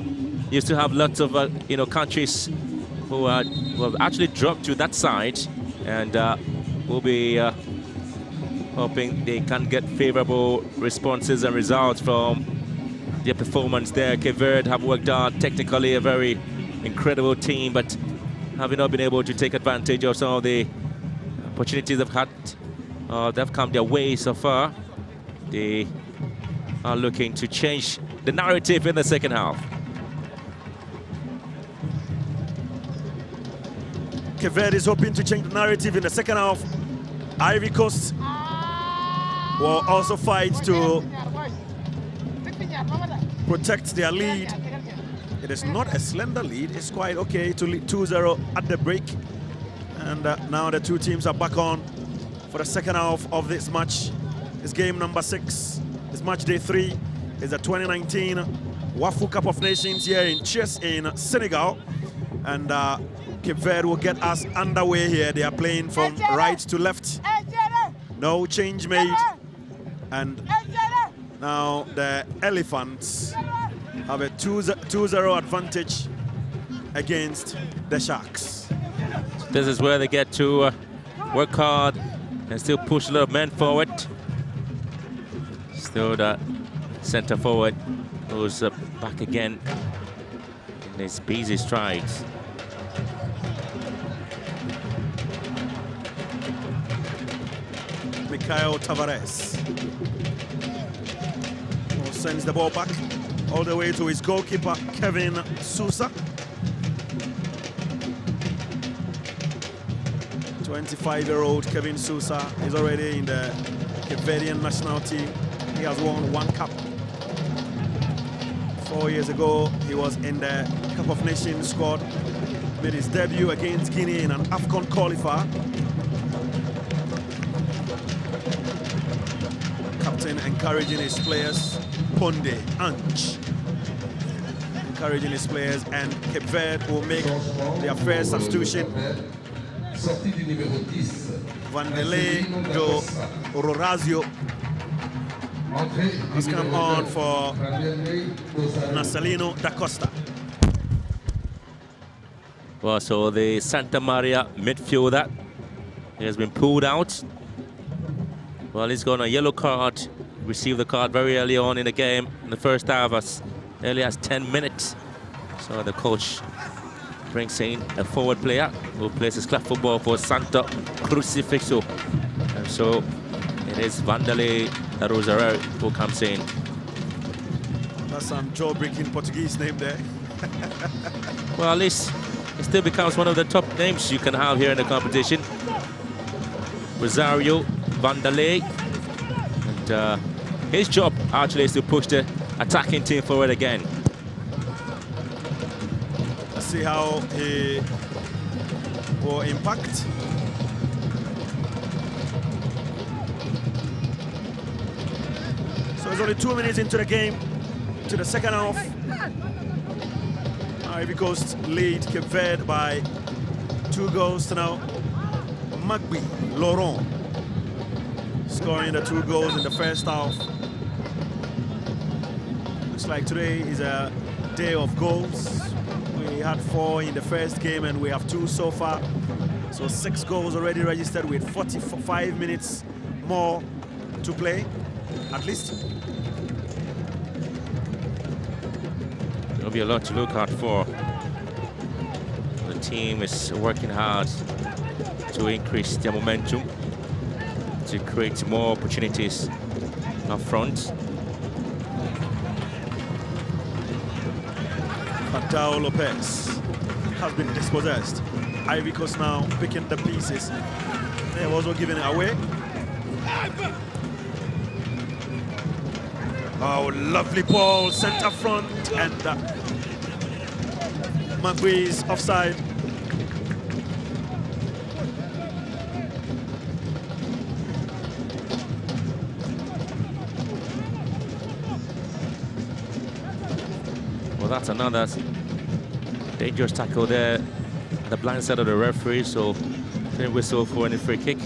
you still have lots of countries who have actually dropped to that side, and will be hoping they can get favorable responses and results from their performance there. Cape Verde have worked hard, technically a very incredible team, but having not been able to take advantage of some of the opportunities they've had, they've come their way so far. They are looking to change the narrative in the second half. Cape Verde is hoping to change the narrative in the second half. Ivory Coast will also fight to protect their lead. It is not a slender lead, it's quite okay to lead 2-0 at the break. And now the two teams are back on for the second half of this match. It's game number 6. It's match day 3. It's the 2019 WAFU Cup of Nations here in Chess in Senegal. And Cape Verde will get us underway here. They are playing from right to left. No change made. And now the Elephants have a 2-0 advantage against the Sharks. This is where they get to work hard and still push a little men forward. Still the center forward goes back again in his busy strides. Mikhail Tavares sends the ball back all the way to his goalkeeper, Kevin Sousa. 25-year-old Kevin Sousa is already in the Cape Verdean national team. He has won 1 cup. 4 years ago, he was in the Cup of Nations squad, made his debut against Guinea in an AFCON qualifier. Captain encouraging his players, Ponde, Ange, encouraging his players, and Cape Verde will make their first substitution. Vanderlei do Rorazio has come on for Nasalino da Costa. Well, so the Santa Maria midfielder has been pulled out. Well, he's got a yellow card, received the card very early on in the game, in the first half, as early as 10 minutes. So the coach brings in a forward player who plays his club football for Santo Crucifixo. And so it is Vanderlei Rosario who comes in. That's some jaw-breaking Portuguese name there. Well, at least it still becomes one of the top names you can have here in the competition. Rosario Vanderlei. And his job actually is to push the attacking team forward again. Let's see how he will impact. So it's only 2 minutes into the game, to the second half. Ivory Coast lead Cape Verde by 2 goals to now. Magbi Laurent scoring the 2 goals in the first half. Looks like today is a day of goals. We had 4 in the first game and we have 2 so far. So 6 goals already registered with 45 minutes more to play, at least. There'll be a lot to look out for. The team is working hard to increase their momentum, to create more opportunities up front. Patao Lopez has been dispossessed. Ivory Coast now picking the pieces. They have also given it away. Oh, lovely ball, centre front, and Magbi's offside. Well, that's another dangerous tackle there at the blind side of the referee, so clear whistle for any free kick.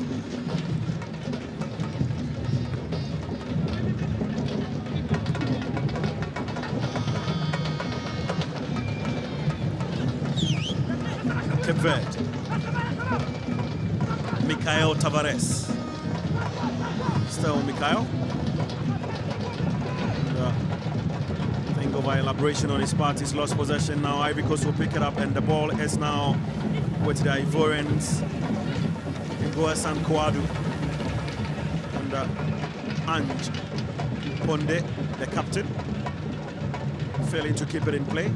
Cape Verde. Mikael Tavares. Still Mikael. I think over elaboration on his part, he's lost possession now. Ivory Coast will pick it up and the ball is now with the Ivorians. Ngoasan Kouadou. And Ange Ponde, the captain, failing to keep it in play.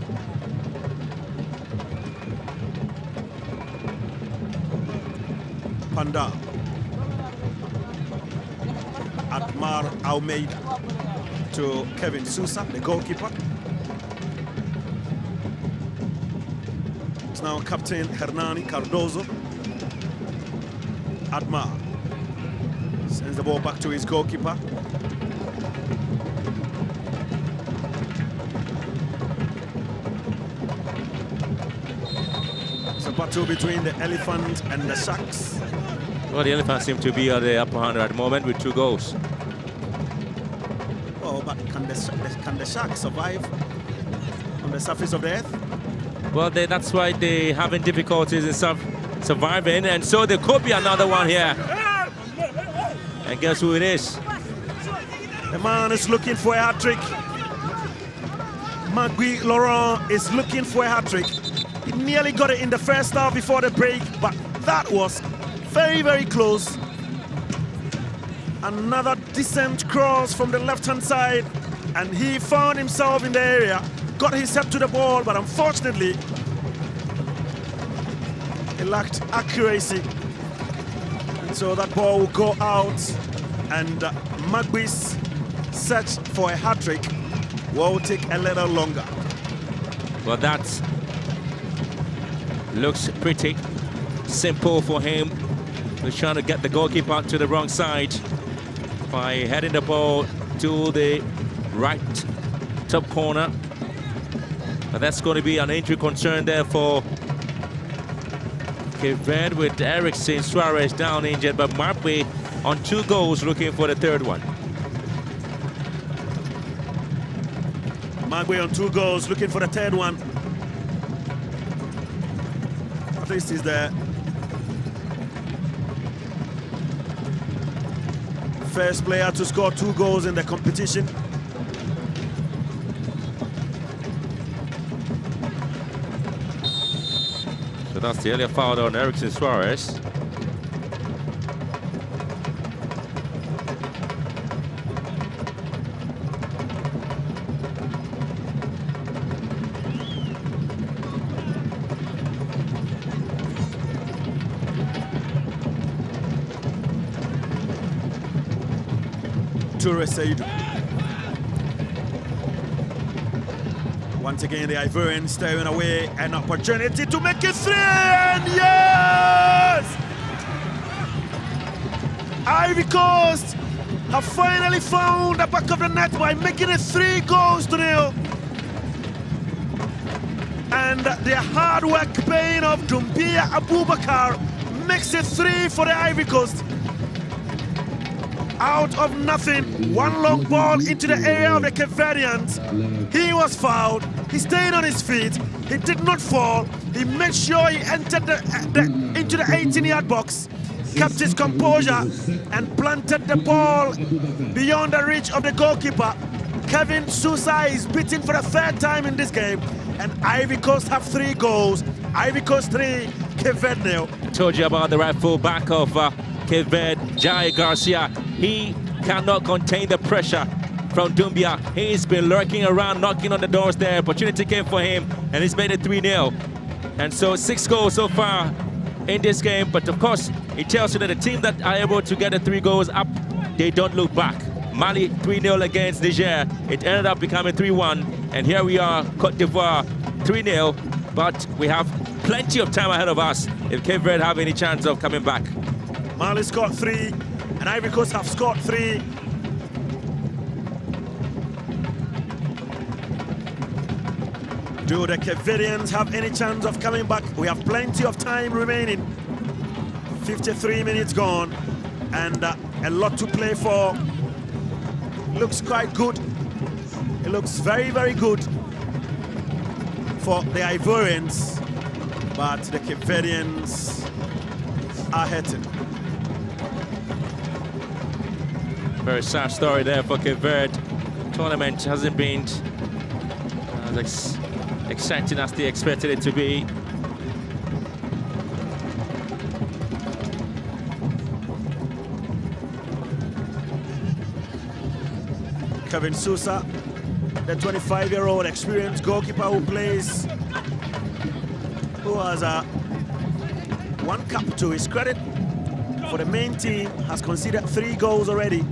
Panda, Atmar Almeida to Kevin Sousa, the goalkeeper. It's now Captain Hernani Cardozo. Atmar sends the ball back to his goalkeeper. It's a battle between the Elephant and the Sharks. Well, the Elephants seem to be on the upper hand at the moment with 2 goals. Oh, but can the Sharks survive on the surface of the earth? Well, that's why they're having difficulties in surviving, and so there could be another one here. And guess who it is? The man is looking for a hat-trick. Magbi Laurent is looking for a hat-trick. He nearly got it in the first half before the break, but that was very, very close. Another decent cross from the left-hand side, and he found himself in the area, got his head to the ball, but unfortunately, he lacked accuracy. And so that ball will go out, and Magbi's search for a hat-trick will take a little longer. Well, that looks pretty simple for him. He's trying to get the goalkeeper to the wrong side by heading the ball to the right top corner. But that's going to be an injury concern there for Cape Verde, with Erickson Suarez down injured, but Magbi on 2 goals looking for the 3rd one. Magbi on 2 goals looking for the 3rd one. At least he's the first player to score 2 goals in the competition. that's the earlier foul on Erickson Suarez. Toure Seydou. Once again, the Ivorians staring away an opportunity to make it 3, and yes! Ivory Coast have finally found the back of the net by making it 3-0. And their hard work paying off. Doumbia Abubakar makes it 3 for the Ivory Coast. Out of nothing, one long ball into the area of the Capverdians. He was fouled. He stayed on his feet. He did not fall. He made sure he entered into the 18-yard box, kept his composure, and planted the ball beyond the reach of the goalkeeper. Kevin Sousa is beaten for the 3rd time in this game, and Ivory Coast have 3 goals. Ivory Coast 3, Cape Verde 0. I told you about the right full back of Cape Verde, Jai Garcia. He cannot contain the pressure from Doumbia. He's been lurking around, knocking on the doors there. Opportunity came for him, and he's made it 3-0. And so 6 goals so far in this game. But of course, it tells you that the team that are able to get the 3 goals up, they don't look back. Mali 3-0 against Niger. It ended up becoming 3-1. And here we are, Cote d'Ivoire 3-0. But we have plenty of time ahead of us if Cape Verde have any chance of coming back. Mali scored 3, and Ivory Coast have scored 3. Do the Cape Verdeans have any chance of coming back? We have plenty of time remaining. 53 minutes gone, and a lot to play for. Looks quite good. It looks very, very good for the Ivorians, but the Cape Verdeans are hurting. Very sad story there for Cape Verde. Tournament hasn't been as exciting as they expected it to be. Kevin Sousa, the 25-year-old experienced goalkeeper who has one cap to his credit for the main team, has conceded 3 goals already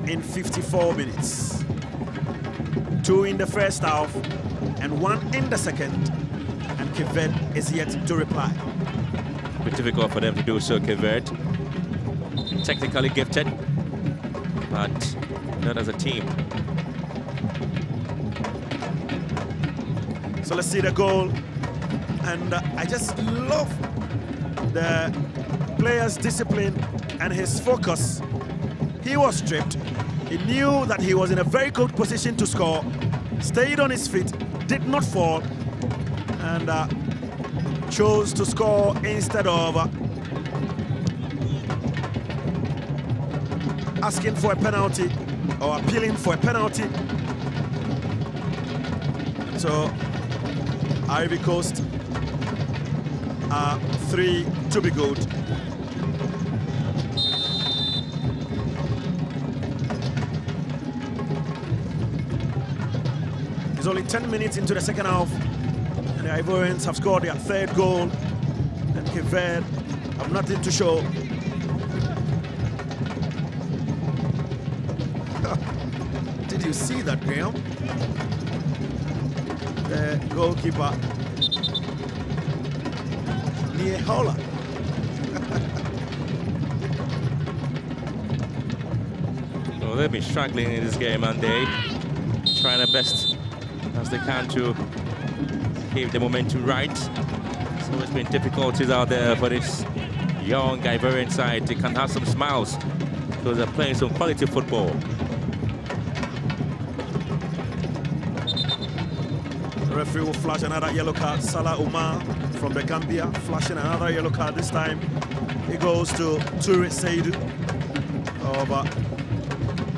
in 54 minutes. 2 in the first half and 1 in the second, and Cape Verde is yet to reply. A bit difficult for them to do so, Cape Verde. Technically gifted, but not as a team. So let's see the goal, and I just love the player's discipline and his focus. He was stripped. He knew that he was in a very good position to score, stayed on his feet, did not fall, and chose to score instead of asking for a penalty or appealing for a penalty. So Ivory Coast are 3 to be good. It's only 10 minutes into the second half, and the Ivorians have scored their 3rd goal, and Cape Verde have nothing to show. Did you see that, Graham? The goalkeeper, Niehola. Well, they've been struggling in this game, and they trying their best as they can to keep the momentum right. So it's been difficulties out there for this young Ivorian side. They can have some smiles because they're playing some quality football. The referee will flash another yellow card. Salah Umar from the Gambia flashing another yellow card. This time it goes to Toure Seydou of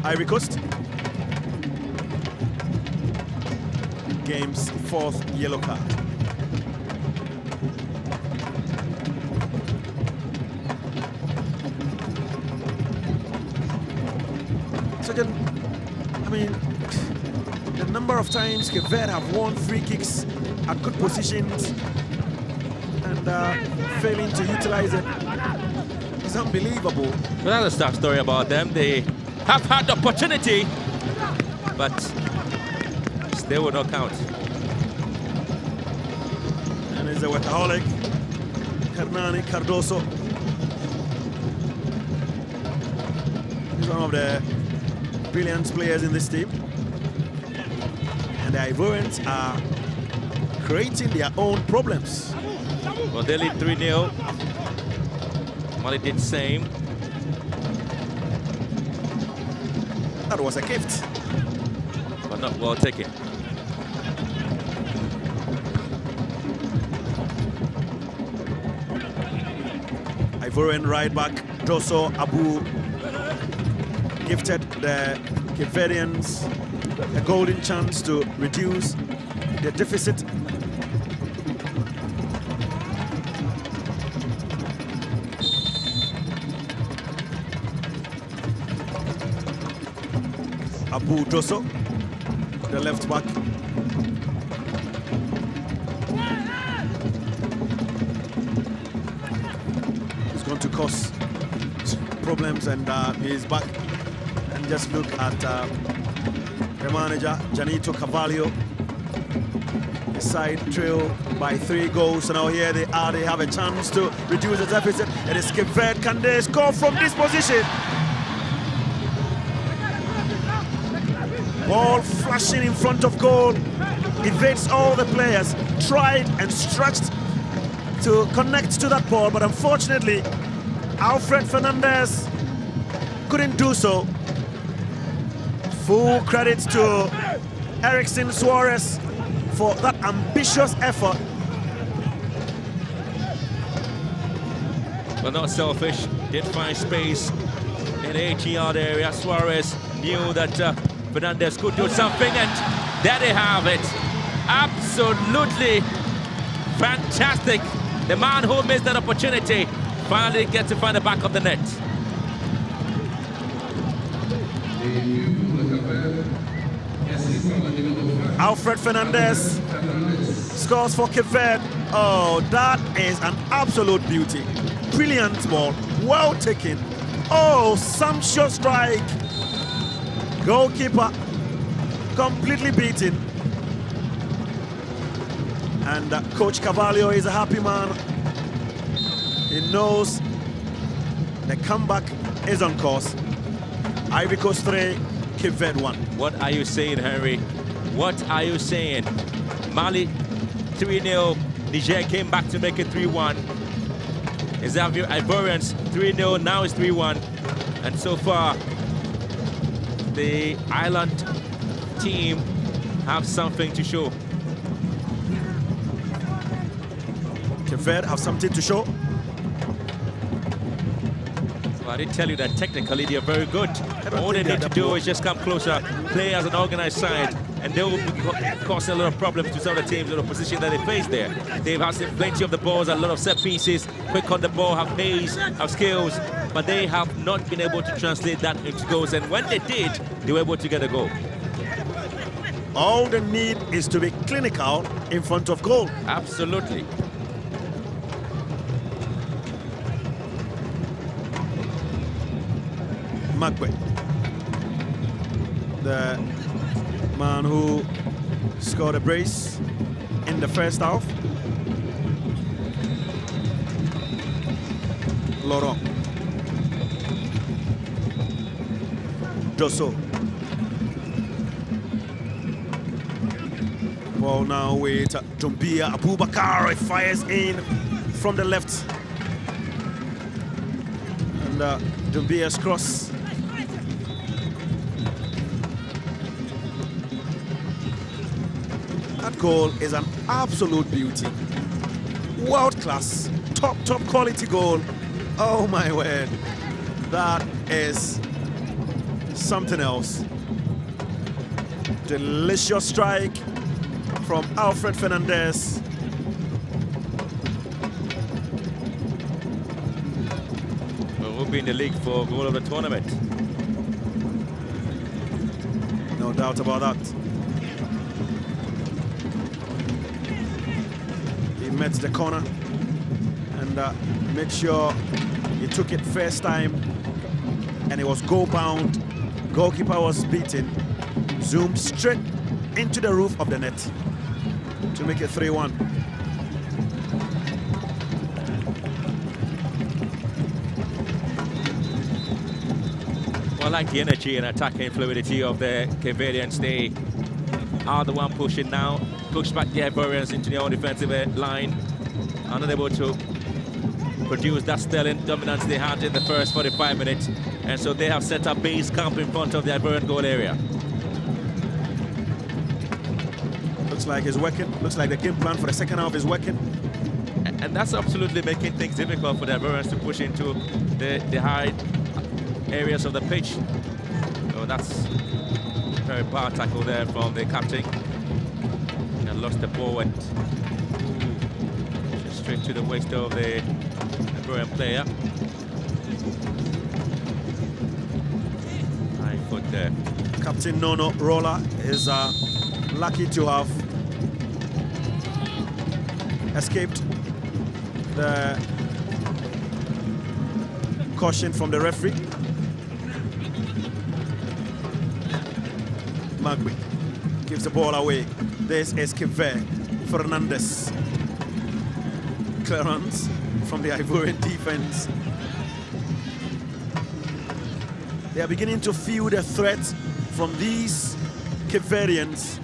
Ivory Coast. Game's 4th yellow card. So then, I mean, the number of times Cape Verde have won free kicks at good positions and failing to utilize it is unbelievable. Well, that's a tough story about them. They have had the opportunity, but still will not count. And it's a workaholic, Hernani Cardoso. He's one of the brilliant players in this team. And the Ivorians are creating their own problems. Well, they lead 3-0. Mali did the same. That was a gift. But not well taken. Ivorian right back Doso Abu gifted the Cape Verdeans a golden chance to reduce the deficit. Abu Doso, the left back. He's going to cause problems, and he's back. And just look at the manager, Janito Carvalho. The side trail by 3 goals. So now here they are, they have a chance to reduce the deficit. It is Cape Verde. Can they score from this position? Ball flashing in front of goal, evades all the players, tried and stretched to connect to that ball, but unfortunately Alfred Fernandez couldn't do so. Full credit to Erickson Suarez for that ambitious effort. Well, not selfish, did find space in the 18-yard area. Suarez knew that Fernandez could do something, and there they have it. Absolutely fantastic. The man who missed that opportunity finally gets to find the back of the net. Alfred Fernandez scores for Cape Verde. Oh, that is an absolute beauty. Brilliant ball, well taken. Oh, sumptuous strike. Goalkeeper completely beaten. And Coach Carvalho is a happy man. He knows the comeback is on course. Ivory Coast 3, Cape Verde 1. What are you saying, Henry? What are you saying? Mali 3-0. Niger came back to make it 3-1. Xavier Ivorians 3-0, now it's 3-1. And so far, the island team have something to show. Cape Verde have something to show. Well, I did tell you that technically they are very good. All they need to do is just come closer, play as an organized side, and they will be causing a lot of problems to some of the teams in the position that they face there. They've had plenty of the balls, a lot of set pieces, quick on the ball, have pace, have skills, but they have not been able to translate that into goals. And when they did, they were able to get a goal. All they need is to be clinical in front of goal. Absolutely. Magwe, the man who scored a brace in the first half. Laurent Dosso. Ball now with Dumbia Abubakar. It fires in from the left. And Dumbia's cross. That goal is an absolute beauty. World class, top quality goal. Oh my word. That is something else. Delicious strike from Alfred Fernandez. Well, we'll be in the league for goal of the tournament. No doubt about that. He met the corner and made sure he took it first time, and it was goal bound. Goalkeeper was beaten, zoomed straight into the roof of the net to make it 3-1. Well, I like the energy and attacking fluidity of the Capverdians. They are the one pushing now, push back the Ivorians into their own defensive line, unable to produce that sterling dominance they had in the first 45 minutes. And so they have set up base camp in front of the Ivorian goal area. Looks like it's working. Looks like the game plan for the second half is working. And that's absolutely making things difficult for the Ivorians to push into the high areas of the pitch. So that's a very bad tackle there from the captain. And lost the ball and just straight to the waist of the Ivorian player. High foot there. Captain Nono Rolla is lucky to have escaped the caution from the referee. Magui gives the ball away. There's Esquivel, Fernandez. Clearance from the Ivorian defense. They are beginning to feel the threat from these Capverdians.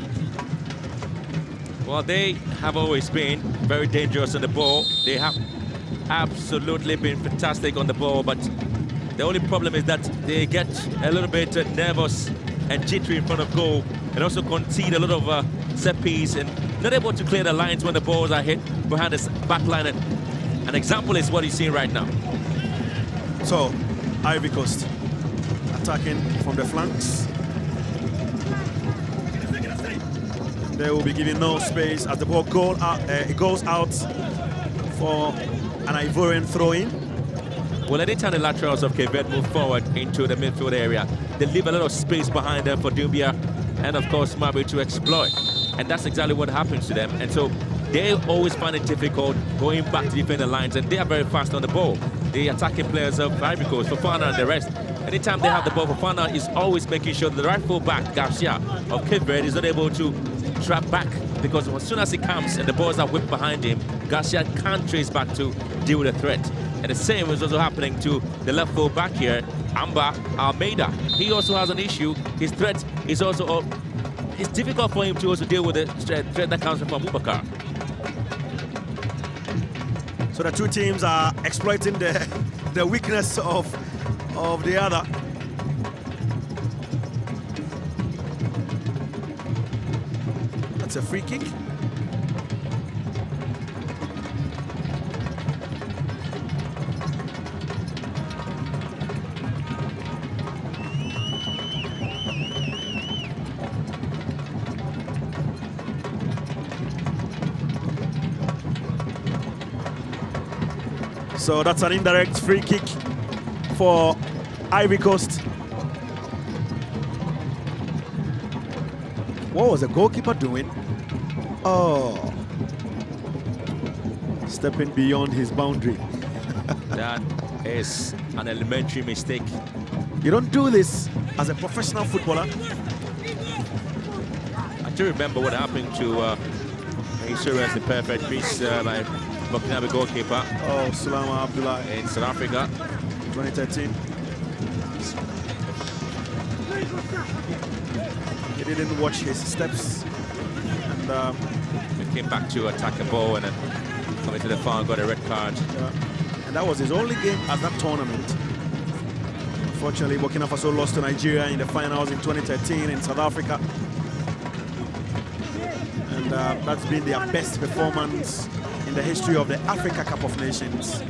Well, they have always been very dangerous on the ball. They have absolutely been fantastic on the ball, but the only problem is that they get a little bit nervous and jittery in front of goal, and also concede a lot of set piece and not able to clear the lines when the balls are hit behind the back line. And an example is what you see right now. So, Ivory Coast attacking from the flanks. They will be giving no space as the ball it goes out for an Ivorian throw-in. Well, anytime the laterals of Cape Verde move forward into the midfield area, they leave a lot of space behind them for Dumbia and, of course, Mabi to exploit. And that's exactly what happens to them. And so they always find it difficult going back to defend the lines, and they are very fast on the ball. The attacking players of Ivory Coast, Fofana and the rest, anytime they have the ball, Fofana is always making sure that the right full back, Garcia, of Cape Verde, is not able to trap back, because as soon as he comes and the balls are whipped behind him, Garcia can't trace back to deal with the threat. And the same is also happening to the left full back here, Amba Almeida. He also has an issue. His threat is also, it's difficult for him to also deal with the threat that comes from Abubakar. So the two teams are exploiting the weakness of the other. That's a free kick. So that's an indirect free kick for Ivory Coast. What was the goalkeeper doing? Oh, stepping beyond his boundary. That is an elementary mistake. You don't do this as a professional footballer. I do remember what happened to Insurance, the perfect piece by Burkinabe goalkeeper. Oh, Sulama Abdullah in South Africa. 2013. He didn't watch his steps. And he came back to attack the ball and then coming to the far, got a red card. And that was his only game at that tournament. Unfortunately, Burkina Faso lost to Nigeria in the finals in 2013 in South Africa. And that's been their best performance in the history of the Africa Cup of Nations.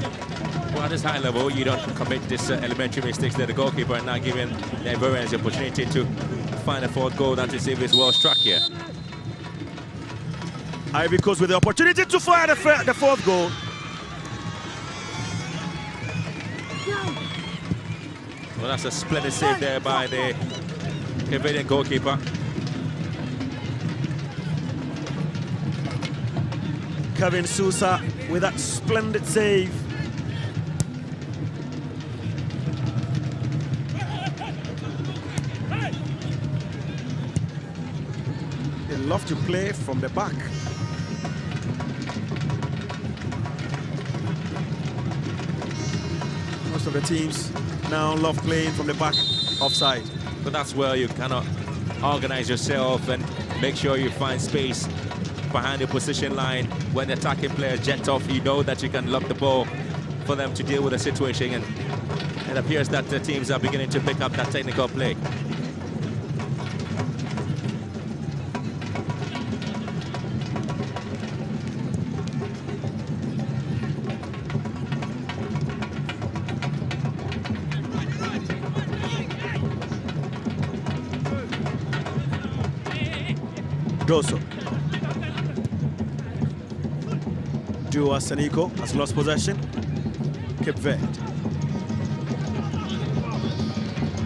Well, at this high level, you don't commit this elementary mistakes that the goalkeeper and not giving the Ivorians the opportunity to find a fourth goal and to see if it's well struck here. Ivory Coast with the opportunity to fire the fourth goal. Well, that's a splendid save there by the Capverdian goalkeeper. Kevin Sousa with that splendid save. They love to play from the back. Most of the teams now love playing from the back offside. But that's where you cannot organize yourself and make sure you find space behind the position line. When the attacking players jet off, you know that you can lock the ball for them to deal with the situation, and it appears that the teams are beginning to pick up that technical play. Doso. Dua Saniko has lost possession. Capvert.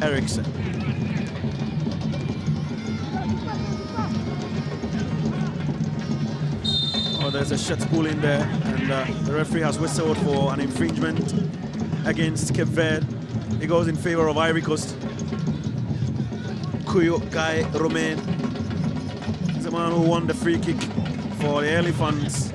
Eriksson. Oh, there's a shot pull in there, and the referee has whistled for an infringement against Capvert. It goes in favor of Ivory Coast. Kuyo Guy Romain, the man who won the free kick for the Elephants.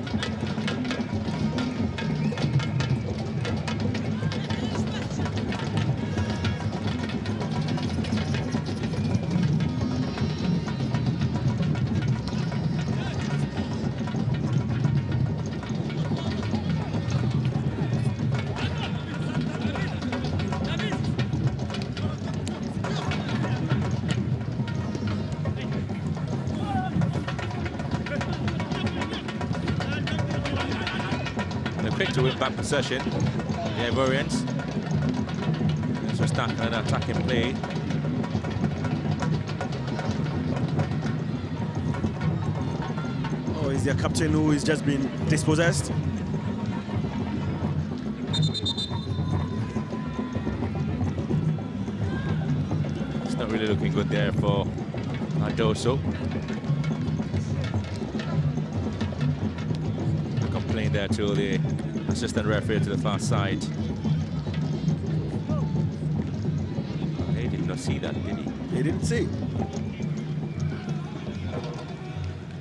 Quick to win back possession. The Ivorians. So start an attacking play. Oh, is their captain who is just been dispossessed? It's not really looking good there for Doso. Complain there to the assistant referee to the far side. He did not see that, did he? He didn't see.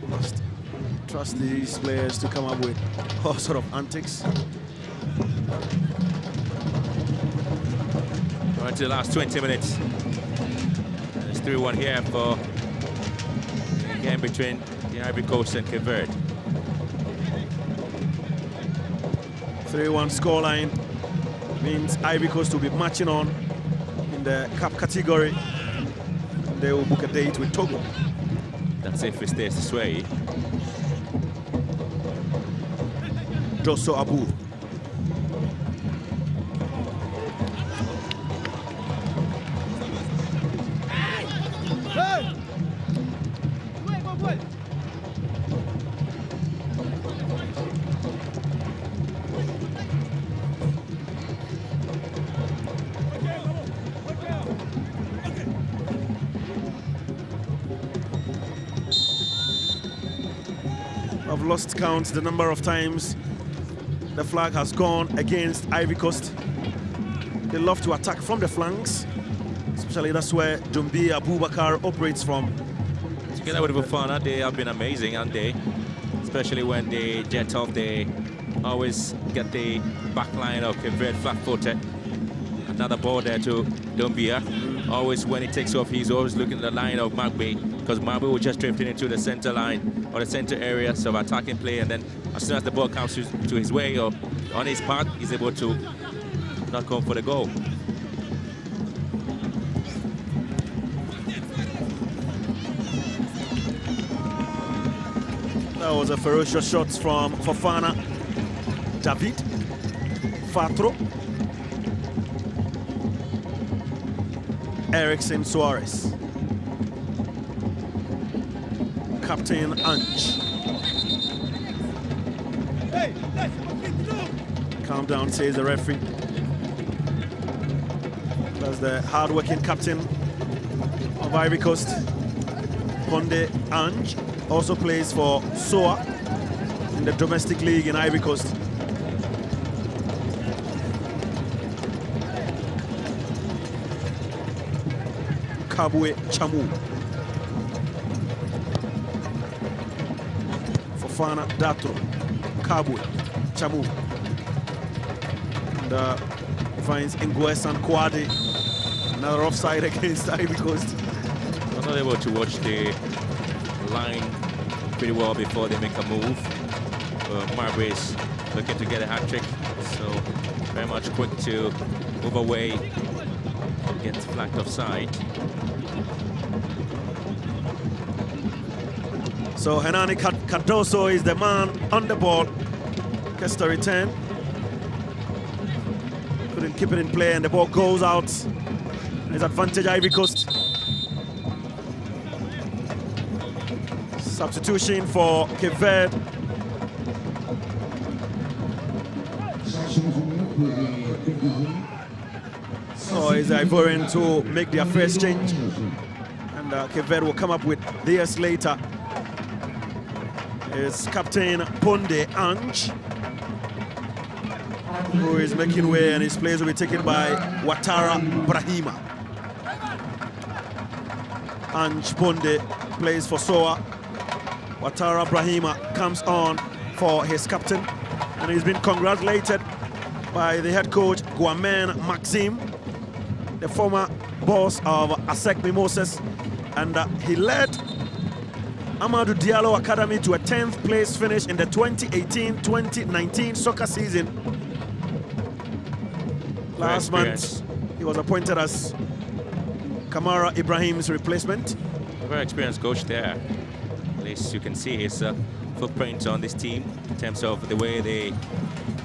Must trust these players to come up with all sort of antics. Right to the last 20 minutes. It's 3-1 here for the game between the Ivory Coast and Capvert. 3-1 scoreline means Ivory Coast will be marching on in the cup category. They will book a date with Togo. That's if it stays this way. Doso Abu. I've lost count the number of times the flag has gone against Ivory Coast. They love to attack from the flanks, especially that's where Dumbi Abubakar operates from. Together with Bufana, they have been amazing, aren't they? Especially when they jet off, they always get the back line of Capvert flat-footed. Another ball there to Dumbia. Always when he takes off, he's always looking at the line of Magbe, because Magbe will just drift into the center line or the center area of attacking play, and then as soon as the ball comes to his way or on his path, he's able to not come for the goal. That was a ferocious shot from Fofana, David, Fatro, Eriksson Suarez, Captain Ange. Calm down, says the referee. That's the hard-working captain of Ivory Coast, Honde Ange. Also plays for SOA. in the domestic league in Ivory Coast. Kabwe Chamu. Fofana Datro. Kabwe Chamu. And finds Nguesan Kwade. Another offside against Ivory Coast. I'm not able to watch the line pretty well before they make a move. Marbury is looking to get a hat-trick, so very much quick to move away and get flagged offside. So Henani Cardoso is the man on the ball. Gets the return. Couldn't keep it in play and the ball goes out. His advantage, Ivory Coast. Substitution for Cape Verde. So is Ivorian to make their first change. And Cape Verde will come up with theirs later. It's Captain Ponde Ange, who is making way, and his place will be taken by Ouattara Brahima. Ange Ponde plays for Soa. Ouattara Brahima comes on for his captain, and he's been congratulated by the head coach Guamen Maxime, the former boss of ASEC Mimosas, and he led Amadou Diallo Academy to a 10th place finish in the 2018-2019 soccer season. Last month, he was appointed as Kamara Ibrahim's replacement. A very experienced coach there. At least you can see his footprint on this team in terms of the way they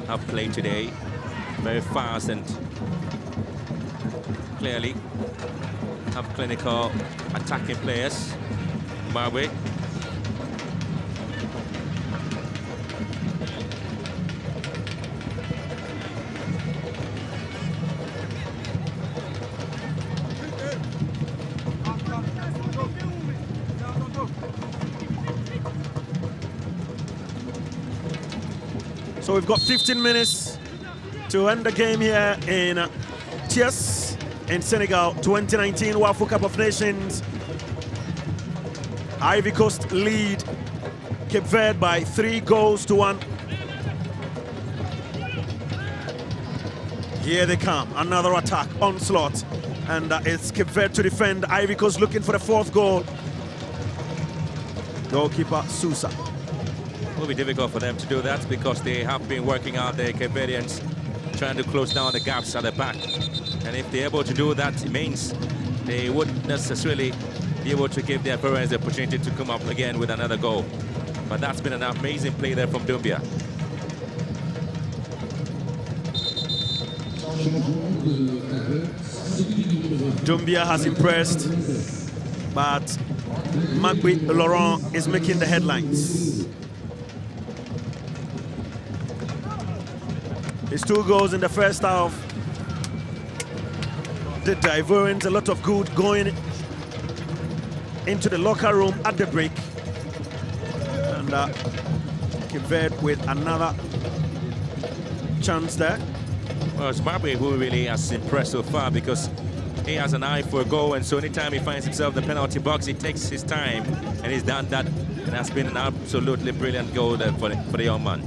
have played today. Very fast and clearly have clinical attacking players. Marbury. So we've got 15 minutes to end the game here in Thiès in Senegal, 2019 Wafu Cup of Nations. Ivory Coast lead Cape Verde by 3-1. Here they come, another attack, onslaught, and it's Cape Verde to defend. Ivory Coast looking for the 4th goal. Goalkeeper Sousa. It will be difficult for them to do that because they have been working out the Cape Verdeans, trying to close down the gaps at the back. And if they're able to do that, it means they wouldn't necessarily be able to give their opponents the opportunity to come up again with another goal. But that's been an amazing play there from Dumbia. Dumbia has impressed, but Magui Laurent is making the headlines. His 2 goals in the first half did the Ivorians a lot of good going into the locker room at the break. And Cape Verde with another chance there. Well, it's Marbury who really has impressed so far because he has an eye for a goal, and so anytime he finds himself in the penalty box, he takes his time, and he's done that, and that's been an absolutely brilliant goal there for the young man.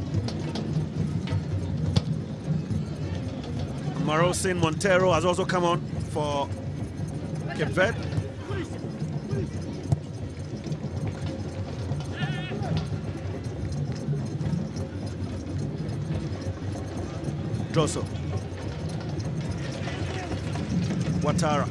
Marosin Montero has also come on for Cape Verde. Drosso. Ouattara.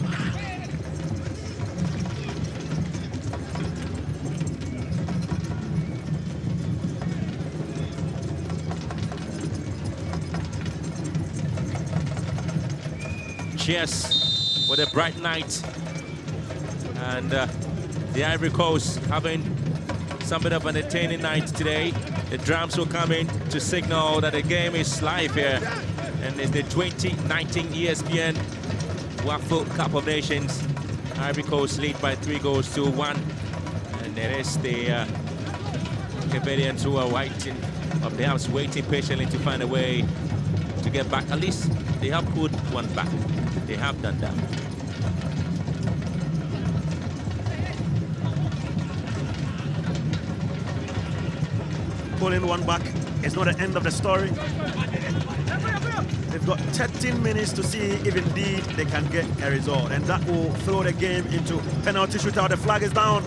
Cheers with a bright night, and the Ivory Coast having some bit of an entertaining night today. The drums will come in to signal that the game is live here, and it's the 2019 ESPN Wafu Cup of Nations. Ivory Coast lead by 3-1, and it is the Cape Verdeans who are waiting or perhaps waiting patiently to find a way to get back. At least they have put one back. They have done that. Pulling one back is not the end of the story. They've got 13 minutes to see if indeed they can get a result, and that will throw the game into penalty shootout. The flag is down.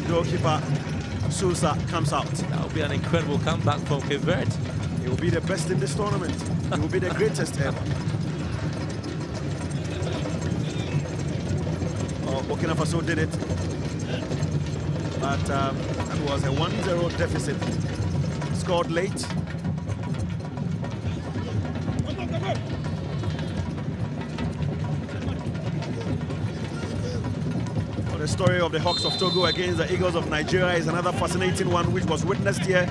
Goalkeeper Sousa comes out. That will be an incredible comeback from Cape Verde. He will be the best in this tournament. He will be the greatest ever. Burkina Faso did it, but it was a 1-0 deficit. Scored late. The story of the Hawks of Togo against the Eagles of Nigeria is another fascinating one, which was witnessed here.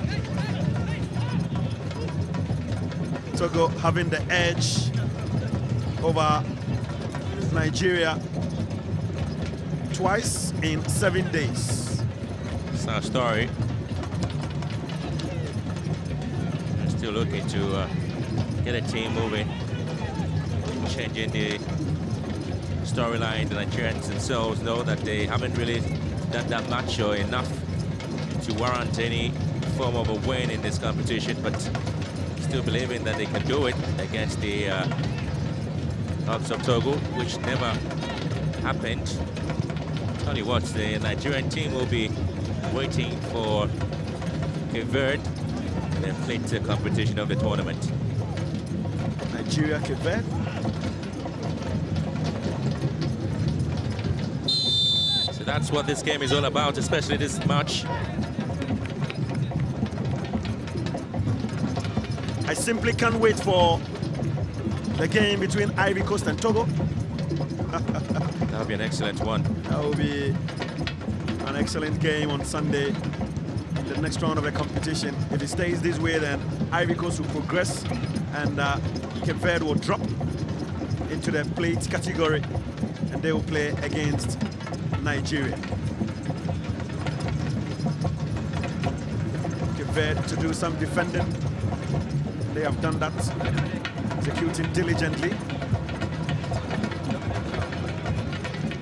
Togo having the edge over Nigeria twice in 7 days. It's our story. They're still looking to get a team moving, changing the storyline. The Nigerians themselves know that they haven't really done that much or enough to warrant any form of a win in this competition, but still believing that they can do it against the Hawks of Togo, which never happened. Tell you what, the Nigerian team will be waiting for Cape Verde and then play the competition of the tournament. Nigeria, Cape Verde. So that's what this game is all about, especially this match. I simply can't wait for the game between Ivory Coast and Togo. That'll be an excellent one. That will be an excellent game on Sunday, the next round of the competition. If it stays this way, then Ivory Coast will progress and Cape Verde will drop into the plate category and they will play against Nigeria. Cape Verde to do some defending. They have done that, executing diligently.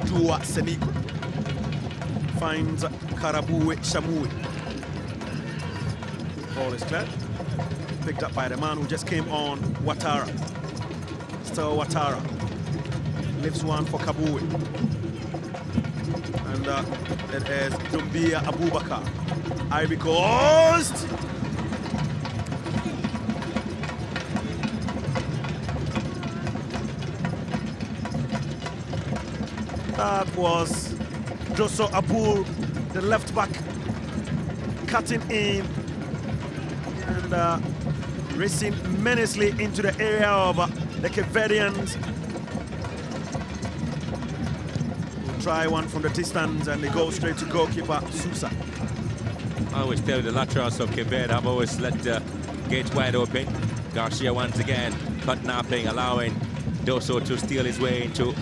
Dua Seniko finds Karaboué Shamoué. Ball is clear. Picked up by the man who just came on, Ouattara. Still Ouattara. Lifts one for Kaboué. And it is Doumbia Abubakar. Ivory Coast. That was Joso Abur, the left back, cutting in and racing menacingly into the area of the Cape Verdeans. We'll try one from the distance and they go straight to goalkeeper Sousa. I always tell you the laterals of Cape Verde have always let the gate wide open. Garcia once again cut-napping, allowing Doso to steal his way into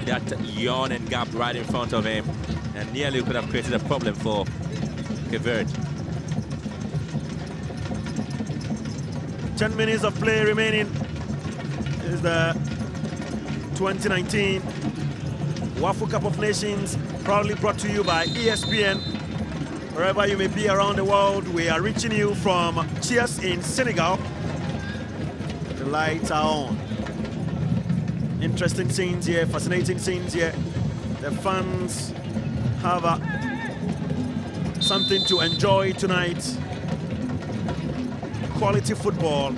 that yawning gap right in front of him, and nearly could have created a problem for Cape Verde. 10 minutes of play remaining. Is the 2019 Wafu Cup of Nations, proudly brought to you by ESPN. Wherever you may be around the world, we are reaching you from Thiès in Senegal. The lights are on. Interesting scenes here, fascinating scenes here. The fans have something to enjoy tonight. Quality football,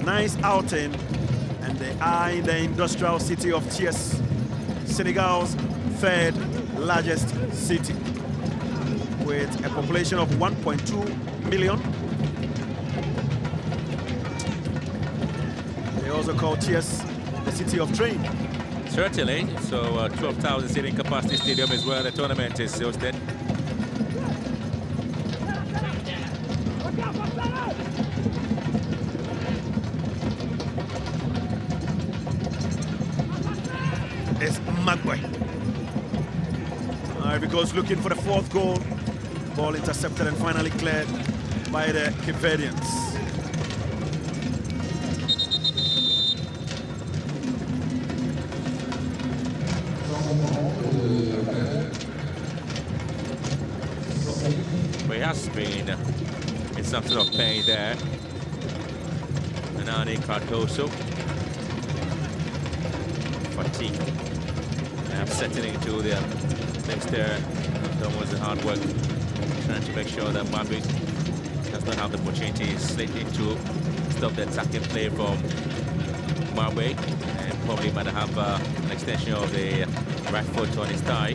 nice outing, and they are in the industrial city of Thiès, Senegal's third largest city, with a population of 1.2 million. They also call Thiès the city of train. Certainly. So 12,000 seating capacity stadium is where the tournament is hosted. It's Magwe. Ivory Coast looking for the fourth goal. Ball intercepted and finally cleared. by the Cape Verdeans. He has been in some sort of pain there. Hernani Cardoso. Fatigue. Settling into the next there. Almost the hard work. Trying to make sure that Mbappe does not have the opportunity slid into stop the attacking play from Mbappe. And probably might have an extension of the right foot on his thigh.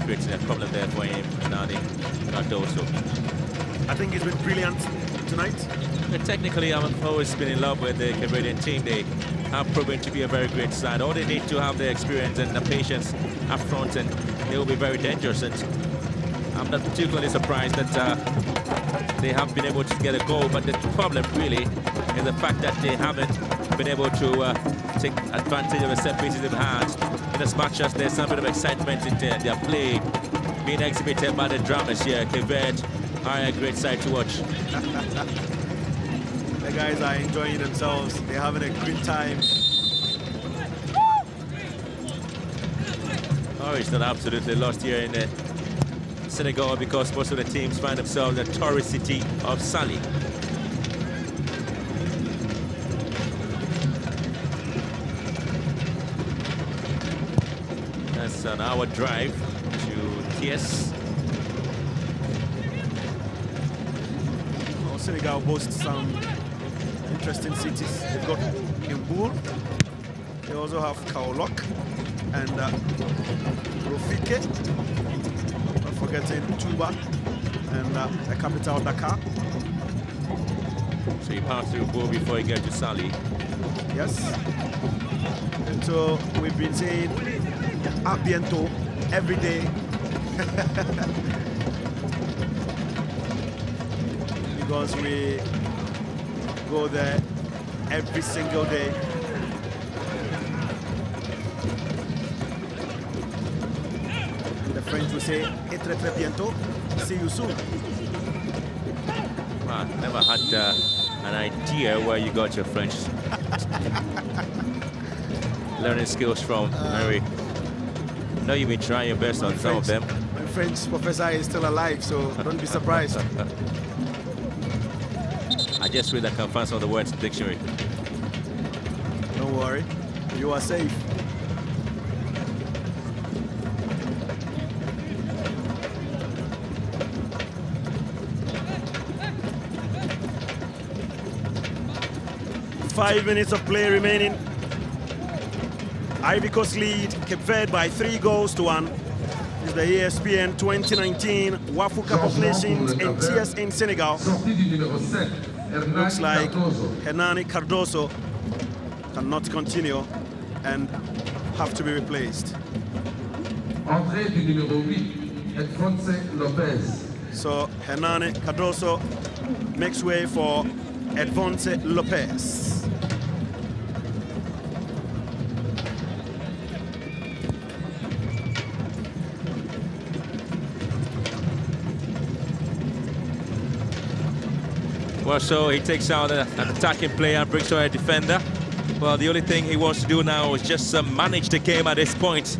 Creating a problem there for him, Hernani Cardoso. I think he's been brilliant tonight. But technically, I've always been in love with the Canadian team. They have proven to be a very great side. All they need to have the experience and the patience up front, and they will be very dangerous. And I'm not particularly surprised that they have been able to get a goal. But the problem really is the fact that they haven't been able to take advantage of the set pieces they've had. In as much as there's some bit of excitement in their play being exhibited by the dramas here, Cape Verde are a great side to watch. The guys are enjoying themselves. They're having a great time. Oh, it's not absolutely lost here in Senegal because most of the teams find themselves in the tourist city of Saly. That's an hour drive to Thiès. Well, Senegal boasts some interesting cities. They've got Mbour, they also have Kaolack and Rofike, not forgetting Touba and the capital Dakar. So you pass through Mbour before you get to Saly. Yes. And so we've been saying a bientôt every day. Because we go there every single day. And the French will say, et très très bientôt, see you soon. Wow, never had an idea where you got your French learning skills from, Mary. I know you've been trying your best on some of them. My French professor is still alive, so don't be surprised. I just read I can find some of the words in the dictionary. Don't worry, you are safe. Five minutes of play remaining. Ivory Coast lead Cape Verde by 3 goals to 1. It's the ESPN 2019 Wafu Cup of Nations in Thiès in Senegal. Looks like Hernani Cardoso cannot continue and have to be replaced. Entrée du numéro 8, Edfonse Lopez. So Hernani Cardoso makes way for Edfonse Lopez. Well, so he takes out an attacking player and brings on a defender. Well, the only thing he wants to do now is just manage the game at this point.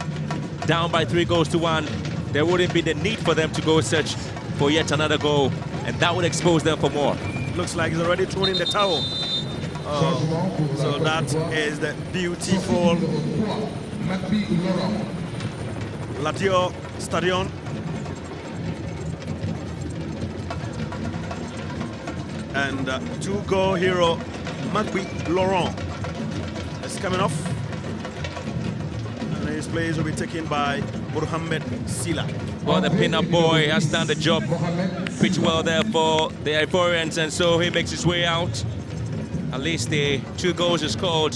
Down by 3 goals to 1. There wouldn't be the need for them to go search for yet another goal, and that would expose them for more. Looks like he's already thrown in the towel. Oh, so that is the beautiful Ladio Stadion. And 2-goal hero Magui Laurent is coming off. And his place will be taken by Mohamed Sila. Well, the pin-up boy has done the job pretty well there for the Ivorians, and so he makes his way out. At least the 2 goals he scored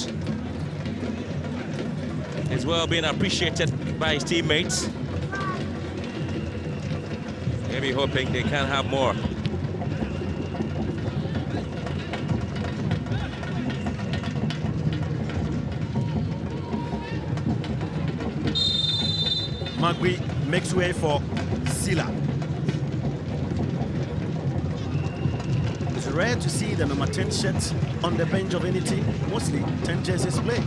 is well being appreciated by his teammates. Maybe hoping they can have more. Magui makes way for Sila. rare to see the number 10 shirt on the bench of any team. Mostly 10 jerseys play.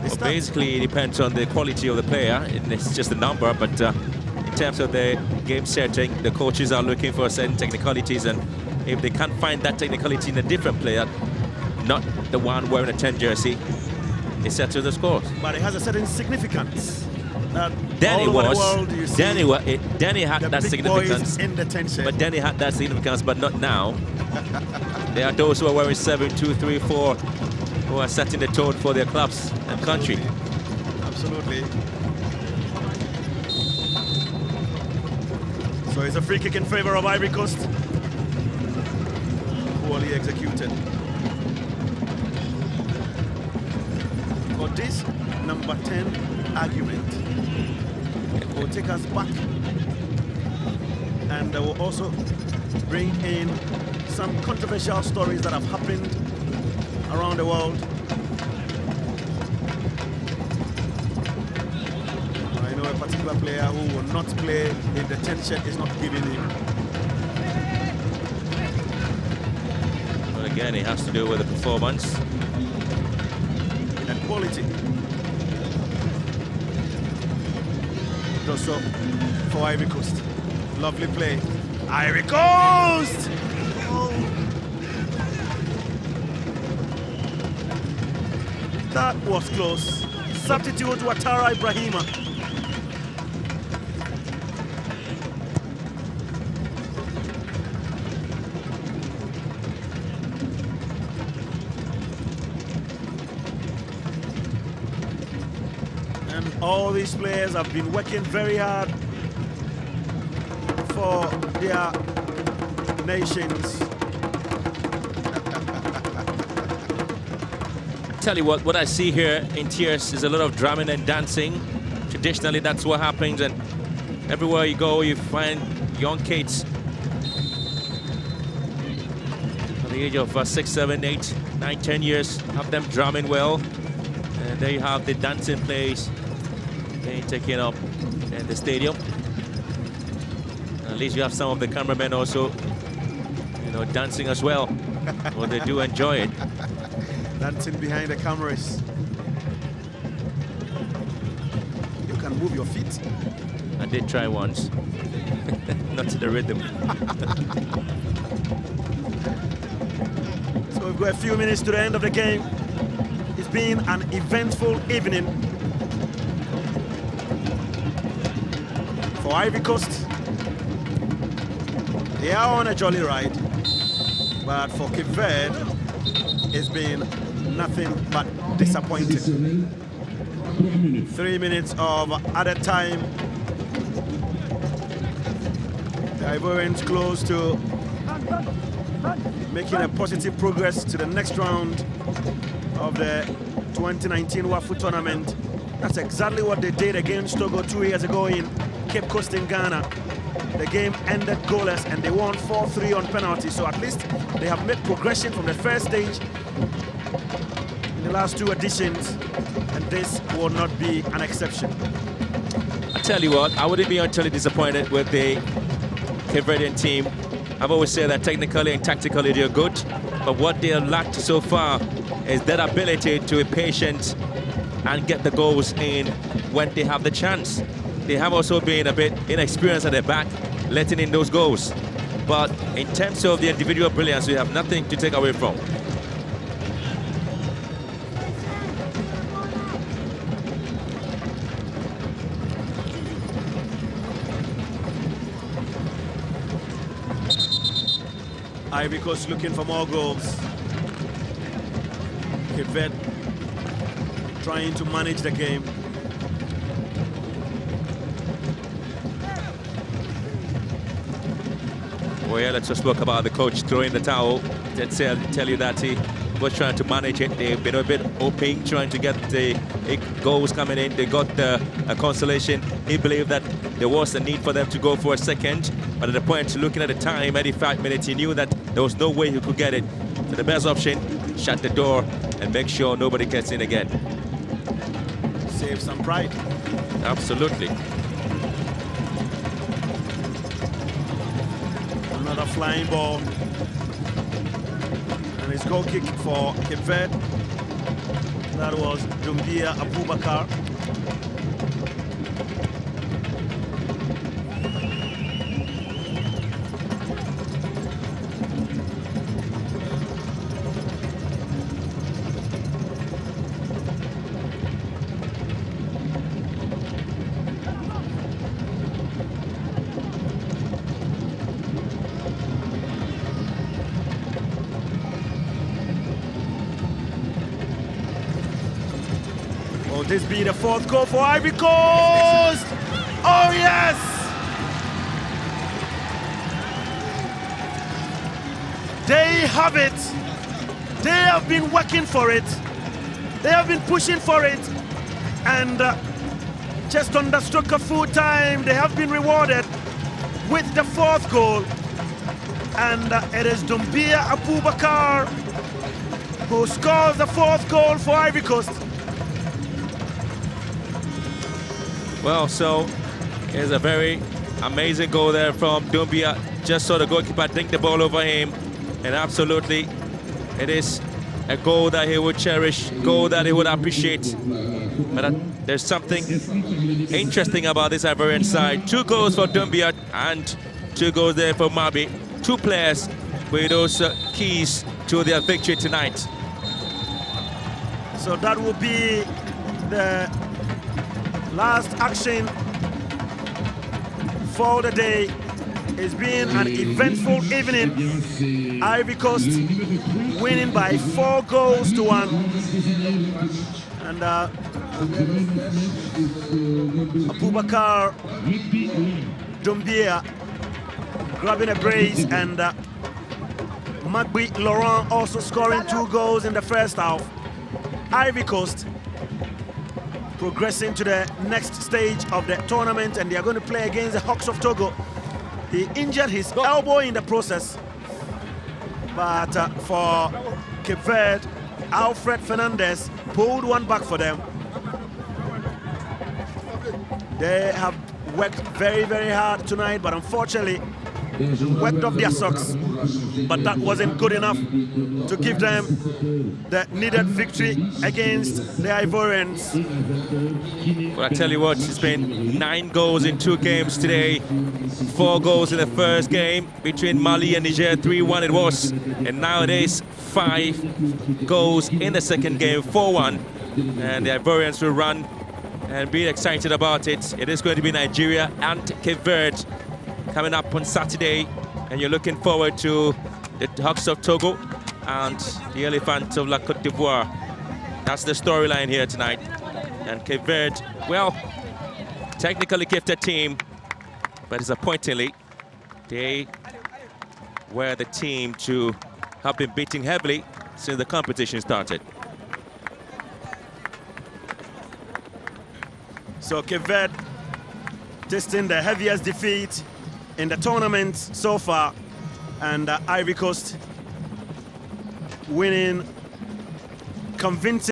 Well, basically, it depends on the quality of the player. It's just a number, but in terms of the game setting, the coaches are looking for certain technicalities, and if they can't find that technicality in a different player, not the one wearing a 10 jersey, it settles the scores. But it has a certain significance. Danny had that significance in the 10 shirt. But Danny had that significance, but not now. There are those who are wearing 7, 2, 3, 4, who are setting the tone for their clubs and country. Absolutely. So it's a free kick in favor of Ivory Coast. Poorly executed. But this number 10 argument will take us back, and will also bring in some controversial stories that have happened around the world. I know a particular player who will not play if the 10 shirt is not given him. Well, again, it has to do with the performance and quality. Also for Ivory Coast. Lovely play. Ivory Coast! Oh. That was close. Substitute Ouattara Ibrahima. All these players have been working very hard for their nations. Tell you what I see here in tears is a lot of drumming and dancing. Traditionally, that's what happens, and everywhere you go, you find young kids at the age of 6, 7, 8, 9, 10 years, have them drumming well. And there you have the dancing plays being taken up in the stadium. And at least you have some of the cameramen also, dancing as well. Well, they do enjoy it. Dancing behind the cameras. You can move your feet. I did try once. Not to the rhythm. So we've got a few minutes to the end of the game. It's been an eventful evening for Ivory Coast. They are on a jolly ride, but for Cape Verde, it's been nothing but disappointing. 3 minutes of added time. The Ivorians close to making a positive progress to the next round of the 2019 WAFU tournament. That's exactly what they did against Togo 2 years ago in Cape Coast in Ghana. The game ended goalless and they won 4-3 on penalty. So at least they have made progression from the first stage in the last 2 editions, and this will not be an exception. I tell you what, I wouldn't be utterly disappointed with the Cape Verdean team. I've always said that technically and tactically they're good, but what they have lacked so far is that ability to be patient and get the goals in when they have the chance. They have also been a bit inexperienced at the back, letting in those goals. But in terms of the individual brilliance, we have nothing to take away from. Ivory Coast looking for more goals. Cape Verde trying to manage the game. Well, yeah, let's just talk about the coach throwing the towel. Let's tell you that he was trying to manage it. They've been a bit hoping, trying to get the goals coming in. They got a consolation. He believed that there was a need for them to go for a second, but at the point, looking at the time, 85 minutes, he knew that there was no way he could get it. So the best option, shut the door and make sure nobody gets in again. Save some pride. Absolutely. Another flying ball. And his goal kick for Cape Verde. That was Dumbia Abubakar. Will this be the fourth goal for Ivory Coast? Oh yes! They have it. They have been working for it. They have been pushing for it. And just on the stroke of full time, they have been rewarded with the fourth goal. And it is Dumbia Abubakar who scores the fourth goal for Ivory Coast. Well, so here's a very amazing goal there from Dumbia. Just saw the goalkeeper dink the ball over him, and absolutely, it is a goal that he would cherish, goal that he would appreciate. But there's something interesting about this Ivorian side. 2 goals for Dumbia and 2 goals there for Mabi. 2 players with those keys to their victory tonight. So that will be the last action for the day. It's been an eventful evening. Ivory Coast winning by 4 goals to 1. And Abubakar Dumbia grabbing a brace, and Magbi Laurent also scoring 2 goals in the first half. Ivory Coast progressing to the next stage of the tournament, and they are going to play against the Hawks of Togo. He injured his elbow in the process, but for Cape Verde, Alfred Fernandez pulled one back for them. They have worked very, very hard tonight, but unfortunately worked off their socks. But that wasn't good enough to give them the needed victory against the Ivorians. Well, I tell you what, it's been 9 goals in 2 games today. 4 goals in the first game between Mali and Niger, 3-1 it was. And nowadays, 5 goals in the second game, 4-1. And the Ivorians will run and be excited about it. It is going to be Nigeria and Cape Verde coming up on Saturday, and you're looking forward to the Hawks of Togo and the Elephants of La Cote d'Ivoire. That's the storyline here tonight. And Cape Verde, well, technically gifted team, but disappointingly, they were the team to have been beating heavily since the competition started. So Cape Verde tasting the heaviest defeat in the tournament so far, and Ivory Coast winning convincing.